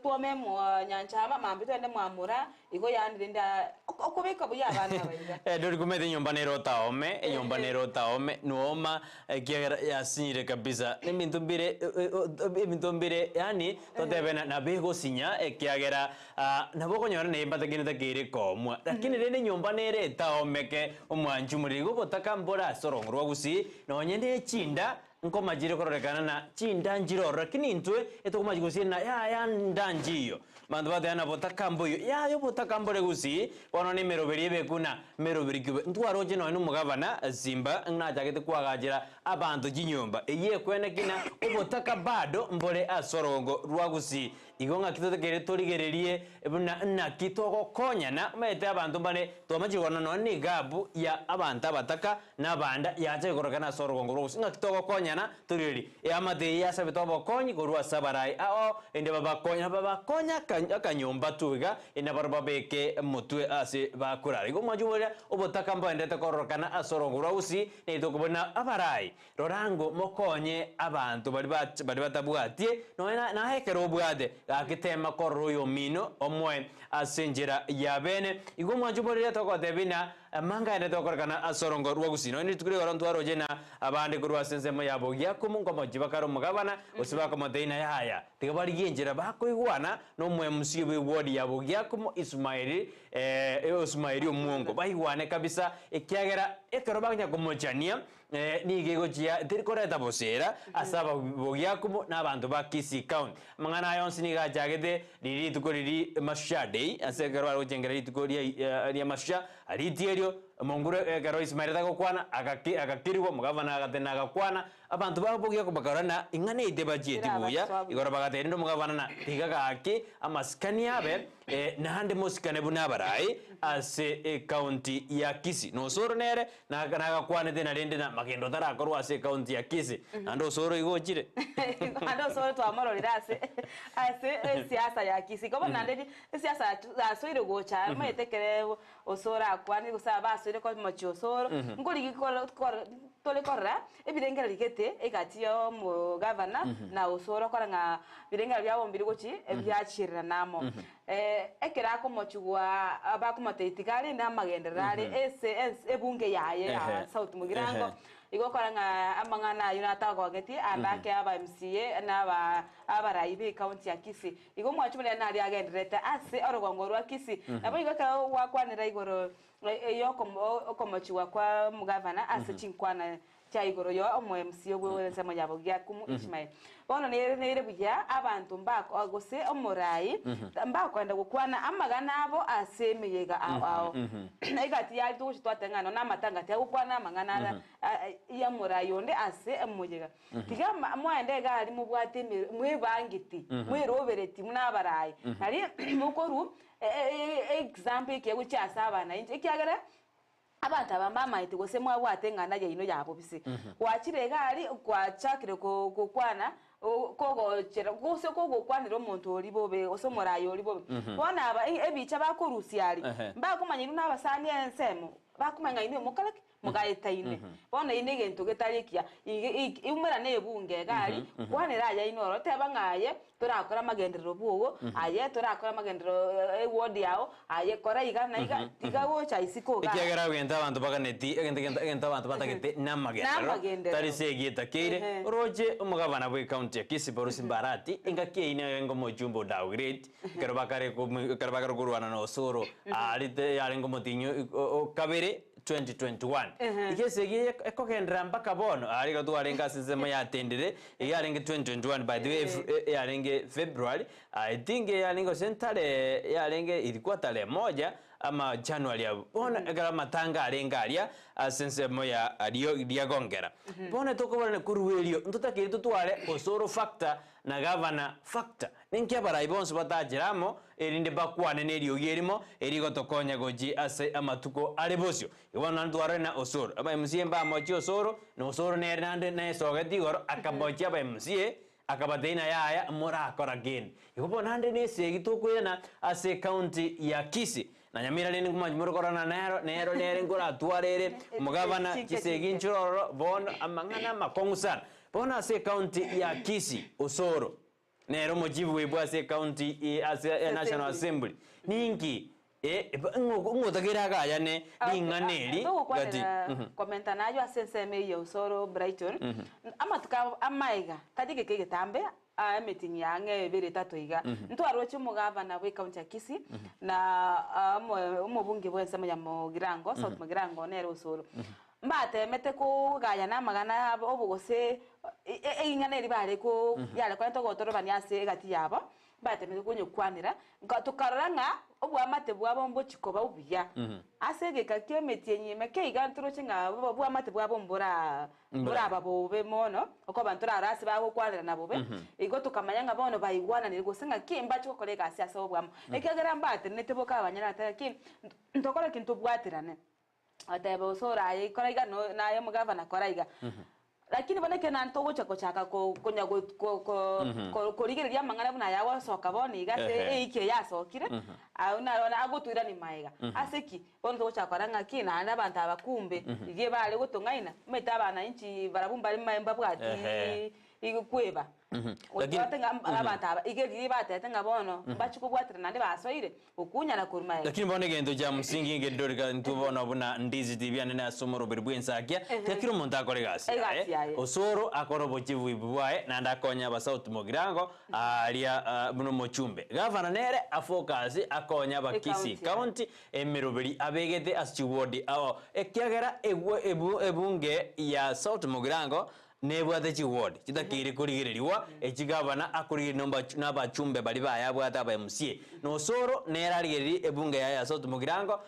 tuome mu nyancha mambi twende mwamura igo yandire nda okobeka buya abana abaiga dori kumete nyomba nero taome nuoma kiagera yasinyire kabisa emintumbire yani totebe na bego sinya kiagera naboko nyora ne batakine takire komwa lakini rene nyomba nere taome ke omwanju murigo botakambora sorongorwa Gusii nonyene chinda nkoma jire kororekana na chinda njiro lakini ntwe etokoma Gusii na ya ndanjiyo bantu batana botakambo yo botakambore Gusii bono ni meroberi bekuna meroberi kibe ntwaroje no mugabana Zimba najagete kwagajira abantu jinyomba eye kwene kina obotaka bado mbole asorongo rwa Gusii igonga kitotekere torigererie na kitoko konyana mete abantu bane tomajibona no ni gabu ya abantu abataka nabanda yaje korokana sorongo rwa Gusii ngakitoko konyana turiri yamate yasabe tobo konyi gorwa sabarai ao ende babakonya akanyomba tuiga ina barbabeke mutwe ase bakurari go majumura obotaka mbandete korokana asorongo rwa Gusii ne tokubona abarai rorango mokonye abantu bari batabwatie no na hekero bwade akitema koroyo mino omwe asenjera yabene igo majumura tokotebina manga ene tokorokana asorongo rwa Gusii no ni tukuri goronto arojena abande kurwa sensemo yabo yakumu ngomo jibakaro mugabana usibaka modeina yaya tigabari genjera bakoigwana no mwe musibe wodi yabo yakumu Ismaili omungo baigwane kabisa ekiagera ekarobanya komojania nigego chia terikoreta bosera asaba bogyakumu n'abantu ba Kisii County mangana yonsi niga jagede riri tukoriri mashade asekaro arojengera ritukori ya masha aritiero mongure garo Ismaili takokwana akakiriwo mugavana agatena agakwana abantu babogya kubakarana ingane idebaje tibuya igora bagatenda no mugavana na tigagaki amaskani abe nahande mosikane bunabarai ase county ya Kisii no soro nere na agakwana tena rende na magendo tarakorwa ase county ya Kisii ando soro igochire ando soro twamororira ase siasa ya Kisii kobo nande siasa asoire gocha maetekere osora akwani gusaba asoire ko mocho soro ngori gikolo tole korra ebirengera ligete egatiyo mu governor na osoro koranga birengera byabo mbiri gochi ebyachirira namo ekera ko mochugwa abakumateitikali na magenderare ese ebunge yaye South Mugirango igo koranga amangana yunata gogeti abake aba MCA na abaraibe county ya Kisii igo mwachumule na ali agenderete ase orogongo rwa Kisii nabo igo ka wakwanira igoro yokomochugwa kwa mugavana ase chinkwana chaigoro yo omo MCA gwe nsemo yabo gyakumu Ismaili bono nere bujya abantu mbako agose omorai mbako enda gukwana amagana abo asemeyega aho egati ya tuchi twatengana na matangati agukwana amangana ya morai onde ase emujega tiga mwende gali mubwate mwebangiti mwerobereti munabarai ari mukoru example kiye cyasa abana ikyagara abantu abamba ite gose mwa watengana ye ino yabo bise wakire gali kwachakire ko kwana kogo chera gose kogo kwanira omuntu oli bobe osomorayo oli bobe bona aba ebicha bakorusiali bakumanyira n'abasani ensemo bakumanya ine mukalake mugaitaine bona ine gento getarikia umera nebunge gari kwanira ya inoro teba ngaye turakora magendero bugo aye turakora magendero ward yao aye kora igana iga tigawo cha isiko ga ikigera wenda abantu baganeti egenta abantu batagete namagendero tarise gita kire roje umugabana bwe county ya Kisii Borusi Mbarati ingake ine ngo mojumbo downgrade karabakare kurwana no soro arite yarengo motinyo kabere 2021 ikesegi ekokendra mpaka bono ariga tuarenga sisemo yatendere yarenge 2021 by the way yarenge February I think yarenge sentare yarenge ilikuwa tarehe 1 ama January bona egara matanga arenga aria sensemo ya dio gongera bona tokobana kuruelio ntutakiri tutware osoro factor na governor factor ninkia baraibonso batajiramo erinde bakwane nerio yerimo erigo tokonya goji ase amatuko arebosio ibona ntware na osoro aba MCA mba mochi osoro no osoro ne nande na sogeti goro akabochi aba MCA akabateina yaya mora akora gen ibona nande ne segi tokwena ase county ya Kisii na Nyamira nini kumajimuro korana nero ngora tuarere mugavana Kisegi nchuroro bono amangana makongusan bona ase county ya Kisii osoro nero mojibu webwa ase county ase National Assembly ninki ngotagira gaya ne ninganeri gati komenta nayo asenseme ya osoro Brighton amatuka amaiga kadike kegetambe meeting yange bere tatoiga ntwarwe mugavana we county ya Kisii na umubunge bwensemo ya Mogirango South Mogirango nero osoro mbate mete ko gaya na magana obugose inganeri bare ko yale kwa ntogotoro banyase gati yabo mbate mete ko nyukwanira tukaranga obwa mate bwa bombo chikoba ubiya asege kakyo metinyi meke iganturo chinga bwa mate bwa bombora bura babobe mono uko bantura arasi bago kwanira nabobe igo tukamanyanga bono bayigwana niri gusenga kimba cyo kolega asiasa obwamo ekagera mbate neteboka abanyana ataki ntokora kintu bwatirane ateba osora ikoraiga no naye mugavana koraiga lakini boneke nanto chaka konya korigereria mangana buna yawa soka boni igase ike yasokire una agutwira ni maiga aseki bonto chakaranga kina n'abantu abakumbe igiye bale gutungaina meta abana inchi barabumba ari maemba bwati igukweba lakini abantu igeri batete ngabono bachikubwatira nande basoire ukunya na kurumaya lakini bone gendo ja musingi ngedorika ntubona buna Ndizi dibyane na somoro berbu Ensakia tekiro muntu akore gasi osoro akoro bochivu ibwae na ndakonya ba South Mogirango alia buno mochumbe governor nere afokasi akonya ba Kisii county emeroberi abegete aschiwodi awo ekyagera ebunge ya South Mogirango nebwate chiward chitakiri kurigiririwa echigabana akurigiri nomba n'abachumbe bali bayabwata aba MCA no soro nerarigiri ebunge ya South Mogirango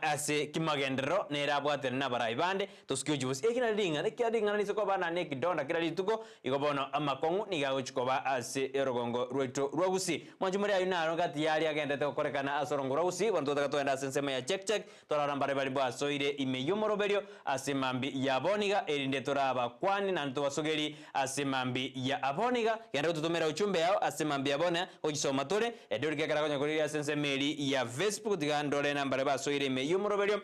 ase kimagendero nerabwate n'abaraibande tosikyo jibus ekinaringa nekiaringa nisoko bana nekidonda kirali tuko igobono amakongu nigagochikoba ase erogongo rweto rwagusii mwanjumuri ayo naro gati yali agendete korekana asorongo rwagusii bantu takatoenda sensema ya check torarambare bali bwa soire imeyumoroberio ase mambi ya boniga erinde toraba kwani nanto wasogeri asemambi ya aboniga yanda kututumira uchumbe yao asemambi ya bona ogisoma tore edorike karakonya kuriya sense meri ya Facebook digandole nambare basoire me yumoroberio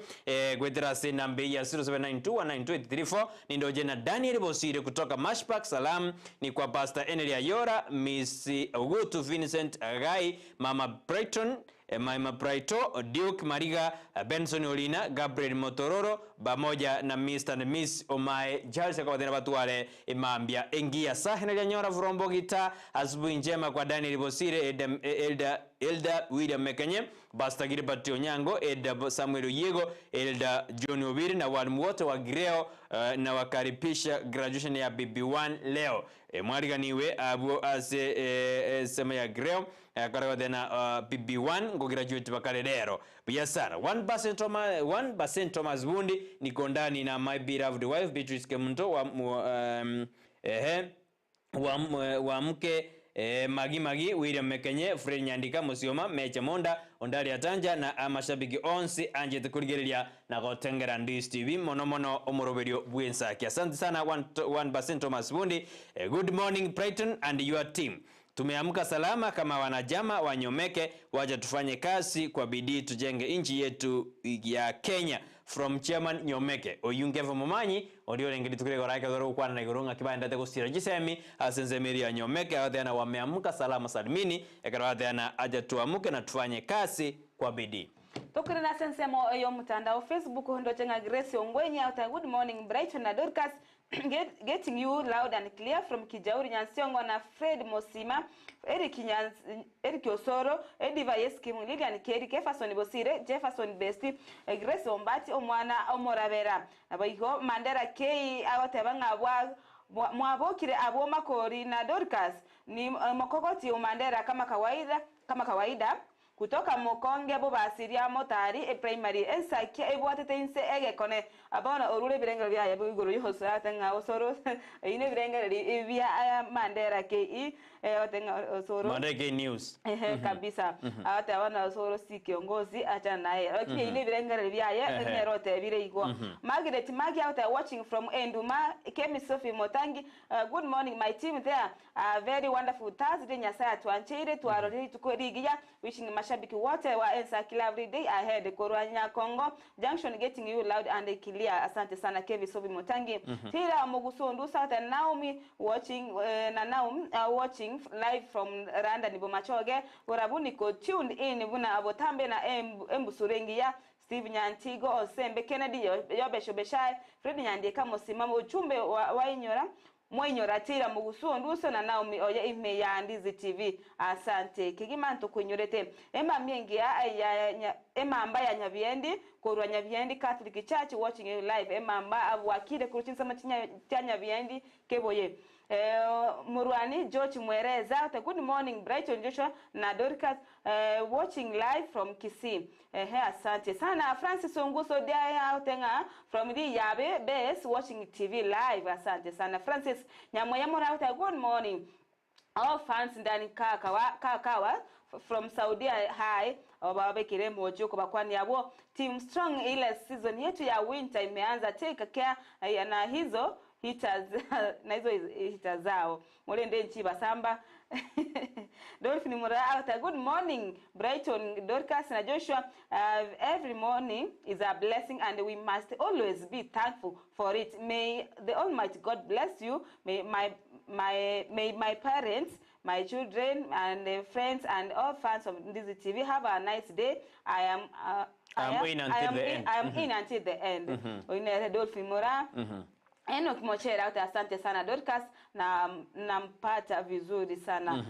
gwetera se nambe ya 0792192834 nindoje na Daniel Bosire kutoka Mashpak salam ni kwa Pastor Enelia Yora Miss Augusto Vincent Agai Mama Brighton Mama Praito, Duke Mariga, Benson Olina, Gabriel Motororo, pamoja na Mr. and Miss Omae, Charles kwa tena watu wale imambia engia sahene ya nyora vrombo gita, asubuhi njema kwa Daniel Bosire, Elda William Mekenye, Basta Giribati Onyango, Elda Samuel Yego, Elda John Obiri na walimu wote wa Greo na wakaripisha graduation ya BB1 leo. Mwariga niwe abu ase sema ya Greo kwa tena BB1 ngo graduate bakare lero. Biasara 1% Thomas Bundi niko ndani na my beloved wife Beatrice Kemunto wa mke Magi William Mekenye Fred Nyandika Musioma Mecha Monda Ondari Atanja na amashabiki onsi anje tukurigereria na gotengera Ndizi TV mono omoroberio bw'Ensakia. Asante sana 1% Thomas Bundi. Good morning Brighton and your team. Tumeamka salama kama wanajama wa Nyomeke, wacha tufanye kazi kwa bidii tujenge inchi yetu ya Kenya. From chairman Nyomeke Oyungevo Momanyi odio rengeri tukire goraka goro kwana na goronga kibanda te gusira gisemi asenzemeri ya Nyomeke awadana wameamka salama salimini ekarawadana aja tuamuke na tufanye kazi kwa bidii. Tokire na sensemo yo mtandao Facebook ndo chenga Grace Ongwenya ata good morning Brighton na Dorcas getting you loud and clear from Kijauri Nyansiongo na Fred Mosima Eric Osoro Ediva Yeski Lilian Keri Jefferson Bosire Jefferson Besti Grace Ombati omwana omoravera abayiho Mandera Kei awatabanga mwabokire abo Makori na Dorcas ni makokoti Mandera kama kawaida kutoka Mokonge abo basiria motari primary Ensakia ebwatete inse egekone abona orule birengero bya yabo igoro yoso atanga osoro ine birengero bya Mandera Kei otenga osoro Mandera Kei news kabisa atabana osoro si kiongozi acha naye lakini ine birengero bya ye nerote bire igwa Margaret Magi out watching from Enduma Kemi Sophie Motangi good morning my team there very wonderful Thursday nyasaya twanchire twarori tukorigia wishing mashabiki wote wa Ensakia every day ahead Korwanya Congo Junction getting you loud and clear. Asante sana Kemi Sophie Motangi. Tira Mugusundu South and Naomi watching watching live from Randa Nibomachoge Urabuni ko tuned in buna abotambe na embusurengia Steve Nyantigo Osembe Kennedy Yobesho Beshai Fred Nyandika Mosimamo uchumbe wa inyora Mwenyora tira Mugusundu na Naomi oya ime ya Ndizi TV. Asante kigimanto kunyorete ema miengi ya ema amba ya Nyabiendi Korwa Nyabiendi Catholic Church watching you live ema amba wakide kuruchinsa matinya Nyabiendi keboye Murwani George Mwereza good morning Brighton Joshua na Dorcas watching live from Kisii. Asante sana Francis Onguso dia utenga from the Yabe base watching TV live. Asante sana Francis Nyamoyamora good morning all fans ndani kakawa from Saudi High obabekire mojo kwa kwani yabo team strong ile season yetu ya winter imeanza take care na hizo hitters na hizo hitters zao mulende nchi basamba Dolphin Murata good morning Brighton Dorcas na Joshua every morning is a blessing and we must always be thankful for it. May the Almighty God bless you. May my parents, my children and friends and all fans of Ndizi TV have a nice day. I am in until the end. Oine Dolphin Mura Enoch Mochera out asante sana Dorcas na nampata vizuri sana.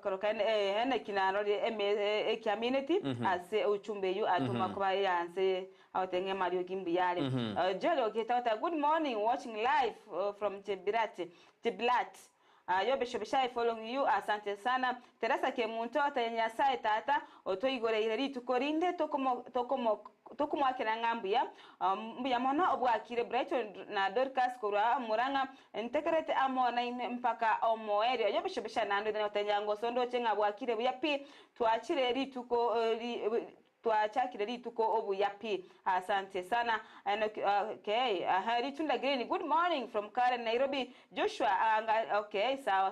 Korokane kinarori community ase uchumbe yu atuma kwa yanse awtenge Mario Gimbiyale. Jolo kitauta good morning watching live from Tiblat. Yobe Shobeshai following you asante sana. Teresa Kemunto atanyasai tata otoigore ireri tukorinde tokumwakira ngambuya mbuya mona obwakire Brighton na Dorcas kurwa muranga ntekerete amona mpaka omoerio Yobe Shobeshai nando na otanyango sondo chenga bwakire buyapi twachire rituko twachakire rituko obu yapi. Asante sana. Okay Haritunda Green good morning from Karen Nairobi Joshua okay sawa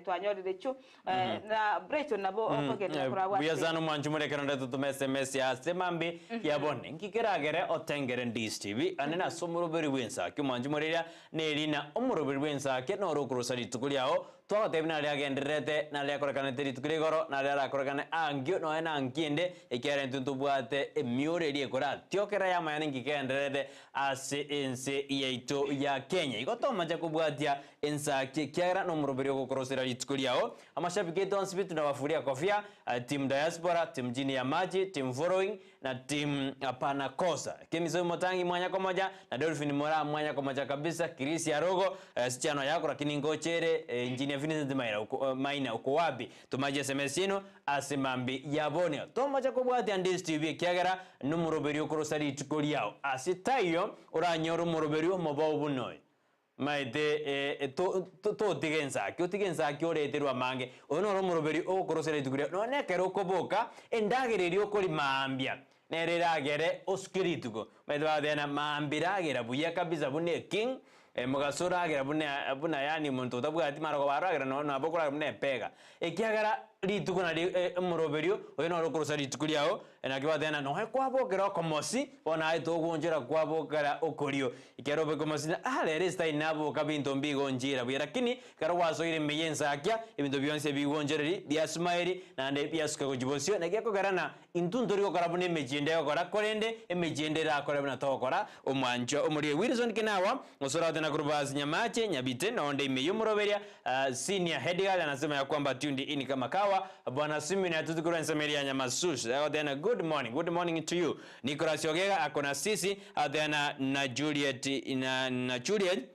twanyori chu na Brighton nabo okogera kurawa buyazano mwanjumure kanonda tutume SMS ya semambi yabone nkigeragere otengere Ndizi TV anena somuroberi bw'Ensakia mwanjumure nerina omuroberi bw'Ensakia no rokurosari tukuliao twatebina lyagenderete na lyakorekana teri tukuligoro na lyakorekana angyo no ena ankiende ekere ntubwate emiore liekora tiokera ya mayane ngikenderete ase ense yeito ya Kenya igotoma ja kubwatia Ensakia kiara no muroberi okurosera litukuliao amashabiki tonsi bitu na wafuria kofia team diaspora team jini ya maji team following na team apana kosa Kemizo Motangi mwanya kwa moja na Dolphin Mora mwanya kwa moja kabisa Kirisi ya rogo sichano yako lakini ngochere engineer Vincent Maina uko wapi tumaje SMS yenu asimambi yabone to moja kwa bwati Ndizi TV kiagara numuroberi okurosari tukoliao asitayo uranyoro muroberi omobawo bunoi maite to tigensa ki oreterwa mange ono ro muroberi o korosera itukuria no nekero koboka endagereri okori mambia nereragere oskirituko maite badena mambiragera buya kabisa bune king mugasura agera buna yani muntu tabwati marako baragera no nabokora bune pega ekiagara rituko na muroberio oyo no rokorosa ritukuliao enakibatena no kwabokera komosi ona aito gonjera kwabokera okorio ikerobe komosi rere stai nabo kabinto mbigo njira bya lakini karo wasoire Ensakia ebinto byonse bigonjereri byasumairi nande byasuka kujibosio nagiako garana intundori okarabune mejende okora korende emejende ra korabuna tokora omwanjo omuri Wilson Kinawa osora tena kurubas nyamache nyabite naonde imeyumuroberia senior head girl anasema ya kwamba tuned in kama kawa bwana simi na tutukura Ensameria nyamasush tena good morning to you Nicolas Yogega akona sisi tena na Juliet na Juliet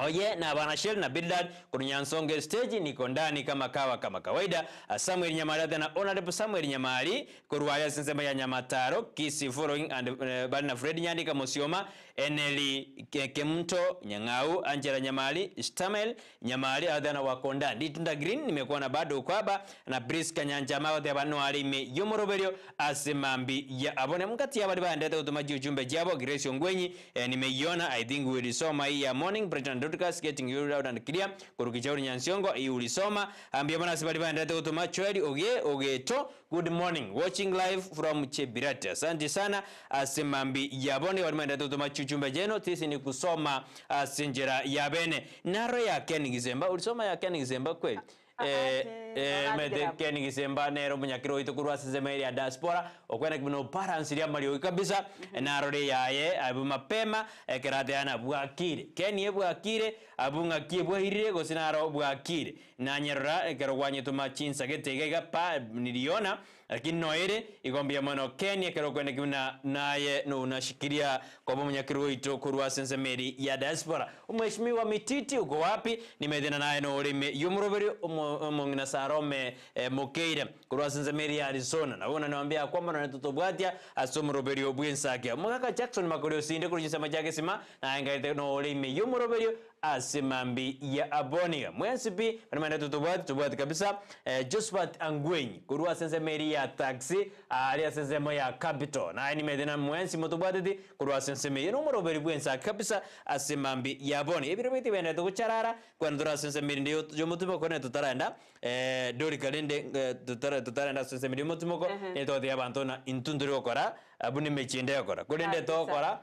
Oye na Banashel na Bildad kunyansonge stage niko ndani kama kawaida Samuel Nyamari na Honorable Samuel Nyamari kuruwaya sensema ya Nyamataro Kisii following and Barna Fred Nyandika Mosioma Eneli Kemto Nyangau Angela Nyamari Stamel Nyamari adana wakonda Ditunda Green nimekuwa na bado kwaba na Briska Nyanjama wote banuari me yomoroberio asemambi ya abone mkati ya badi bandete utumaji ujumbe jabo Grace Ngwenyi nimeiona I think we ulisoma hii ya morning Brighton Dorcas getting you out and clear kurukichauri Nyansiongo hii ulisoma ambia bana sibadi bandete utumachueli ogeto good morning watching live from Chebirati asante sana asemambi ya bone wali bandete utumachu ujumbe jeno tisi ni kusoma sinjera ya bene naro ya Ken Gizemba ulisoma ya Ken Gizemba kweli mede Ken Gizemba nero munyakiro itukurwa sezemeri ya diaspora okwena kibino paransiria mario kabisa naro yaye abu mapema kerate ana bwakire Ken yebwakire abunga kibwahirire gosinaro bwakire na nyerora kerogwanye tuma chinsa getegega pa niliona lakini noere igombia mono Kenya kero kwenda kibina naye no unashikiria kwa munyakiro itukurwa sezemeri ya diaspora umheshimiwa Mititi uko wapi nimedena naye no urime yumuroberi mongina sarome mokeire kurwa senzemeri ya Arizona na wona naambia kwamba na tutobwatia asomuroberi obwensakia mugaka Jackson Makori osinde kurujisema jake sima na ngaite no urime yumuroberi asimambi ya Abonia mwensipi manana tutobwati kabisa Josephat Angwenyi kurwa senzemeri ya taxi ali senzemo ya capital na ni medena mwensi motobwati kurwa senzemeri no muroberi bwensakia kabisa asimambi ya Abonia ebirobiti bene tukucharara kwa ndura senzemeri ndio jomutuba kone tutaranda dori kalende tutaranda senzemeri mutumoko etode abantona intunduri okora abuni mechinde okora kulende to okora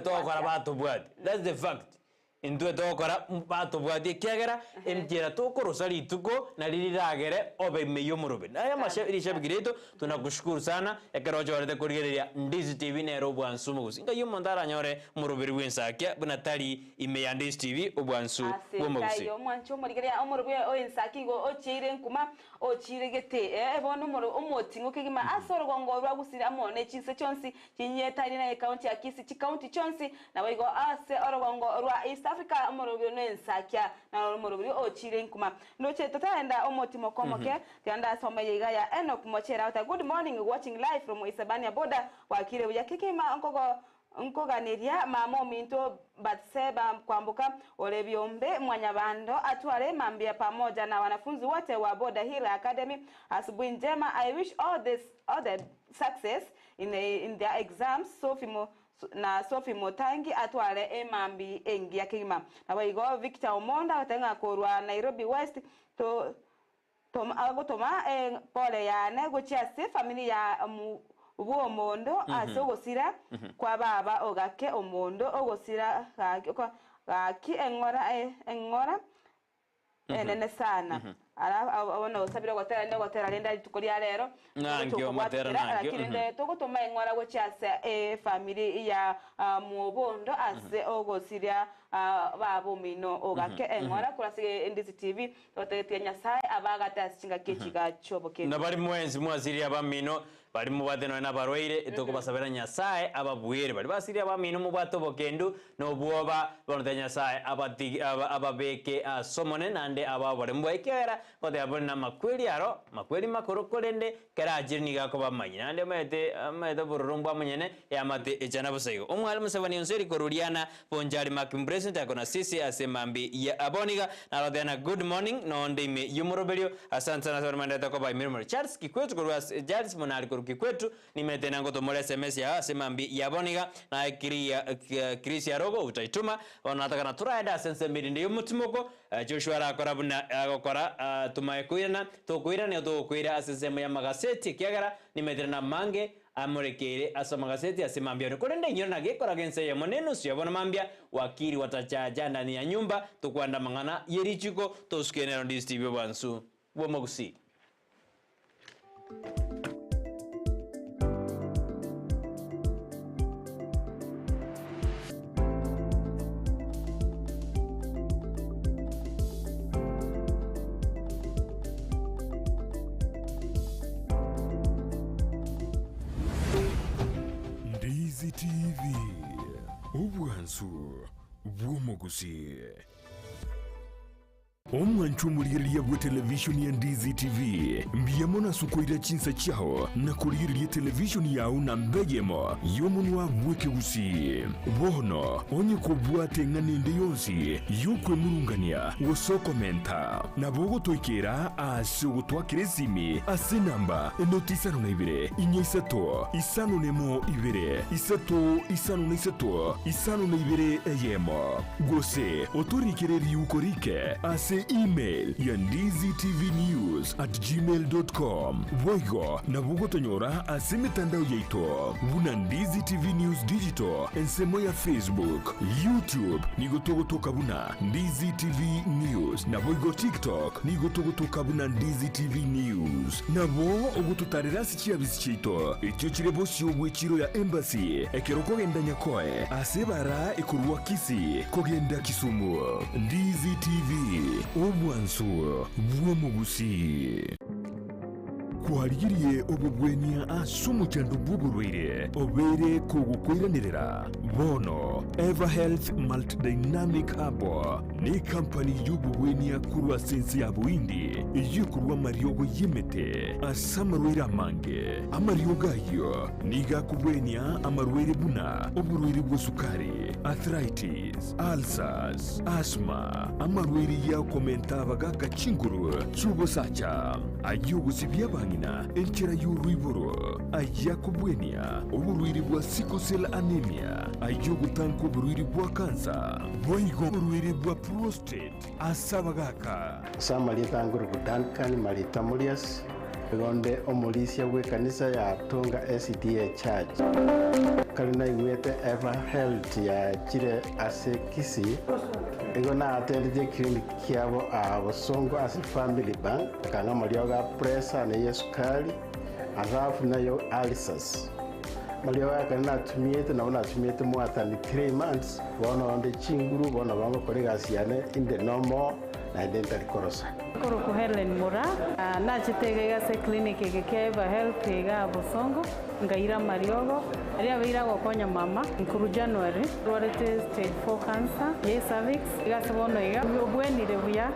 to okora batubwati that's the fact Indue tokora bato bwadi kiagera emjera tokorosari tuko na liliragere obe meyomorobe na mashabiri shabigireto tunakushukuru sana ekerojo warete kurigereria Ndizi TV nero bwansu mugusi nga yumondara nyore muroberi Ensakia bunatari ime ya Ndizi TV obwansu bomugusi yo mwancho murigeria omorobe Ensakia go ochire nkuma ochiregete ebono moro omotingo kigima asoro gongorwa gusira mone chinse chonsi chinyetari na county ya Kisii county chonsi na boigo ase orogongo rwa East Africa omorobe Ensakia na omorobe ochire nkuma ndoche tataenda omotimo komoke tianda soma yiga ya Enoch Mochera ata good morning watching live from Isabania border wakire buya kikima nkoganiria mamo minto batseba kwambuka olebiombe mwanyabando atware mambia pamoja na wanafunzi wote wa Border Hill Academy asubuhi njema I wish all the success in their exams Sophie Motangi atware mambi engi yakima na waigo Victor Omonda atenga korwa Nairobi West to toma pole yane gochiase family ya ubu omondo asogosira kwa baba ogake omondo ogosira gaki engora enene sana abona osabira gotera lenda tukoria rero nangyo matera nangyo kirende togotoma engora gochiase family ya muobondo ase ogosira babo mino ogake engora kurasige Ndizi TV totetenya sai abagata singa kechiga choboke na bari mwenzi mwaziri abamino bari mubate no na barwaire itokubasabira nyasaye ababwire bari basiri abamino mubato bokendu no bwoba bonde nyasaye ababeke asomone nande ababore mbwekera kode abona makweli aro makweli makorokolende kera jirni gako bamanya nande mete burumba munyene yamate ejana busayo umwali musabani onseri koruriana ponjari makimpresident akona sisi asemambi ya aboniga na rodena good morning no ndime yumurobelio asante sana sana mandata kwa mirimo Charles Kikwetu kwa Charles monali kwa Kikwetu nimetena ngoto mole SMS ya asemambi ya aboniga na Chris ya rogo utaituma wanataka na turaida sense mbili ndiyo mutimoko Joshua rakora buna akora tumaekuirana tokuirana tokuira asesemo ya magaseti kiagara nimetena mange amurekere asoma gazeti asemambia nikorenda nyona gekora gense ya moneno siyabona mambia wakiri watachaja ndani ya nyumba tukwanda mangana yerichiko toskenero Ndizi TV bansu bomo Gusii. Ndizi TV ubwansu bomo Gusii. Omwanchumuliriya bwa televisioni ya Ndizi TV mbiyamona sukoira chinsa chao na kuliriya televisioni yao na mbegemo yomunwa bweke Gusii bono onye kubwate nganende yonsi yukwe murungania wosoko menta na bogo toikera asugo twakiresimi asenamba enotisano na ibire inyaisato isano nemo ibire isato isano na isato isano na ibire eyemo gose otorikere yukorike ase email ya ndiztvnews@gmail.com voigo na bugo tonyora ase mitandao yaito buna Ndizi TV News Digital ensemo ya Facebook YouTube nigotogotoka buna Ndizi TV News na voigo TikTok nigotogotoka buna Ndizi TV News na bo ogututarira sichiabisi chito ekyo kirebo cyobwechiro ya embassy ekeroko genda nyakoe ase bara ekurwa Kisii kogenda Kisumu Ndizi TV obwansu bwomo Gusii kwarigiriye obubwenia asumu chandu buburwire obere kugukwiranirira bono Ever Health Multidynamic Hub ni company y'ububwenia kurwa sensi ya buindi yikurwa mariogo yemete asamarwira mange amarioga yo niga kubwenia amarwire buna oburwire bw'sukari arthritis ulcers asthma amarwire ya komenta bagaka chinguru chubo sacha ayogo sibya bangina enchera y'urwiburo ayakubwenia oburwire bwa sickle cell anemia ayogo tanko oburwire bwa kansa boigo oburwire bwa prostate asabagaka samalita nguru Duncan malita Mulias gonde omulisia w'ekanisa ya Tonga SDA Church kalina iwete Ever Health ya chire ase Kisii igona atendje clinic yabo abosongo ase family bank kanga malioga pressure na yesukali alafu nayo ulcers malioga kana tumiete na ona tumiete mwata ni 3 months bona onde chinguru bona bango kolega siane in the normal na dental korosa koro ku Helen Mura na chitegega se clinic Ever Health ga bosongo ngaira mariogo ari abira gokonya mama nkuru January rwarete stage 4 cancer ye cervix igasobono iga obwenire buya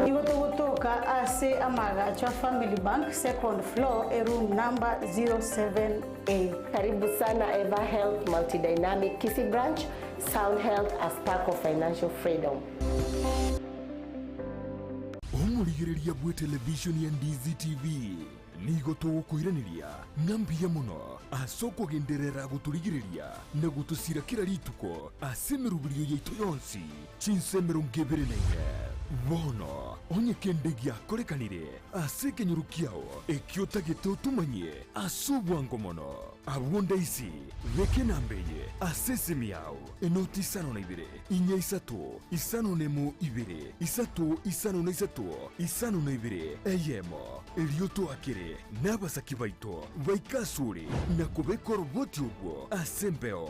igotogotoka ase amagacha family bank second floor room number 07A. Karibu sana Ever Health Multidynamic Kisii branch, sound health as part of financial freedom. omurigiriria bwa televisioni ya Ndizi TV nigo tugukwiraniria ngambia muno asoko genderera guturigiriria na gutusira kira rituko asemerubirio yaito yonsi chinsemero ngebere naire bono onye kendegia korekanire asekenyorukiao ekiotagete utumanye asubwango mono abwonda isi veke nambeye asesemi yao enoti isano na ibere inya isato isano nemo ibere isato isano na isato isano na ibere eyemo elioto akere nabasaki baito baikasuri na kubekoro boti ubwo asembeo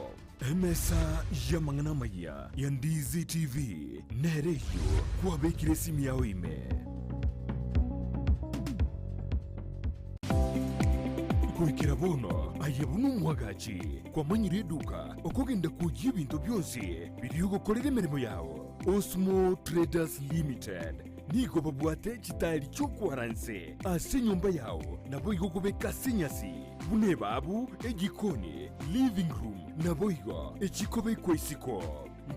emesa ya mangana maya ya Ndizi TV nereyo kwa bekire simi yao ime kwikira bono ayebunu mwagachi kwa manyire duka okogenda kujya ibintu byose biri gukorera imirimo yawo. Osmo Traders Limited nigo babwate kitali cyo kwaranse ase nyumba yawo nabo igogobe kasinyasi bune babu egikoni living room nabo igo ekikobe kwesiko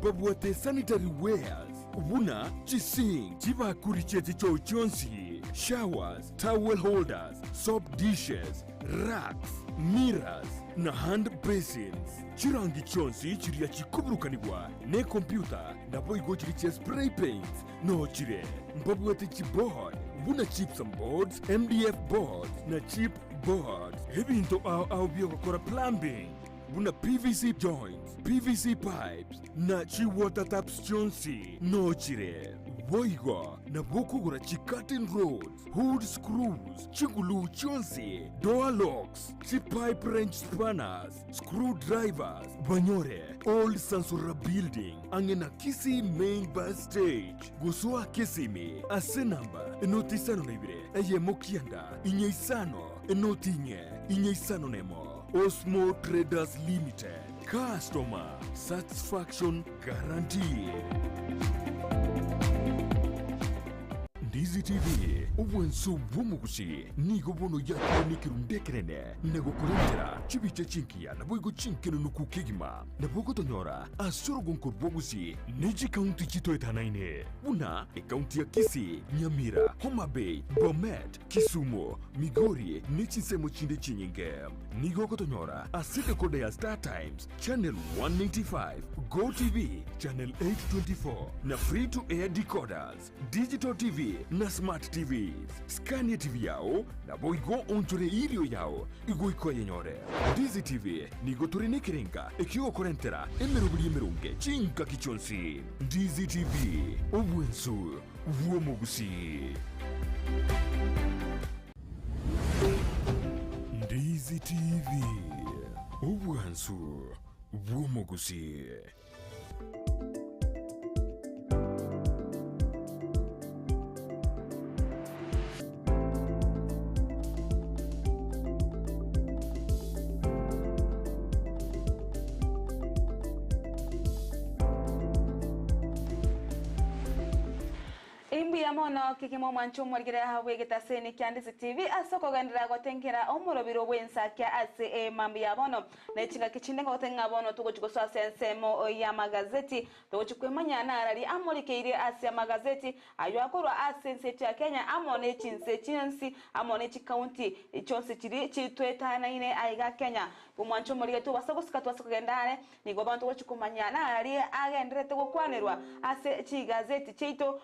babwate sanitary wares ubuna chising chibakuricheti cyo cyonsi showers, towel holders, soap dishes, racks, mirrors na hand basins. Chirangi chonsi chiria chikuburukanibwa ne computer nabo igo chiri spray paints no chire mbabwate chipboard buna chips and boards, MDF boards na chip boards. Ebinto au byokora plumbing buna PVC joints, PVC pipes na chi water taps chonsi no chire Boigo na bokugura chi curtain rods, hood screws, chingulu chonsi, door locks, chi pipe wrench spanners, screwdrivers, banyore, old Sansura building, angena Kisii main bus stage, gusua Kisimi, ase namba, enotisano nebire, eye mokianda, inyeisano, inyeisano nemo, Osmo Traders Limited, customer satisfaction guaranteed. Ndizi TV, uwenso wumugusi, nigo bono yako nikirundekerene, nego kurendera, chibiche chinkia, na boigo chinkeno nuku kigima, na bogo tonyora, asoro gonko bogusi, neji county chito etanaine, una, county ya Kisii, Nyamira, Homa Bay, Bomet, Kisumu, Makori, nechi semo chinde chinyinge, nigo kotonyora, asite kode ya Star Times, Channel 195, Go TV, Channel 824, na free to air decoders, Digital TV, na Smart TVs. Scania TV yao na boigo onchore irio yao igo ikoye nyore. Ndizi TV nigo turine kirenga ekio korentera emerubuli emerunge chinka kichonsi. Ndizi TV obwensu uomogusi. Ndizi TV obwensu uomogusi. Mono kikimo mwancho mwarigire hawe getaseni Ndizi TV asoko gandira gotengera omurobiro w'Ensakia ase mambi yabono nechinga kichinde ngotenga bono tugochiko so sensemo ya magazeti tugochikwemanya narari amurikeire ase magazeti ayo akorwa ase state ya Kenya amone chinse chinsi amone county chonse chiri chitweta na ine aiga Kenya kumwancho murige tu basagosika twasogendane nigo bantu gochikumanya narari agendrete gokwanirwa ase chi gazeti chito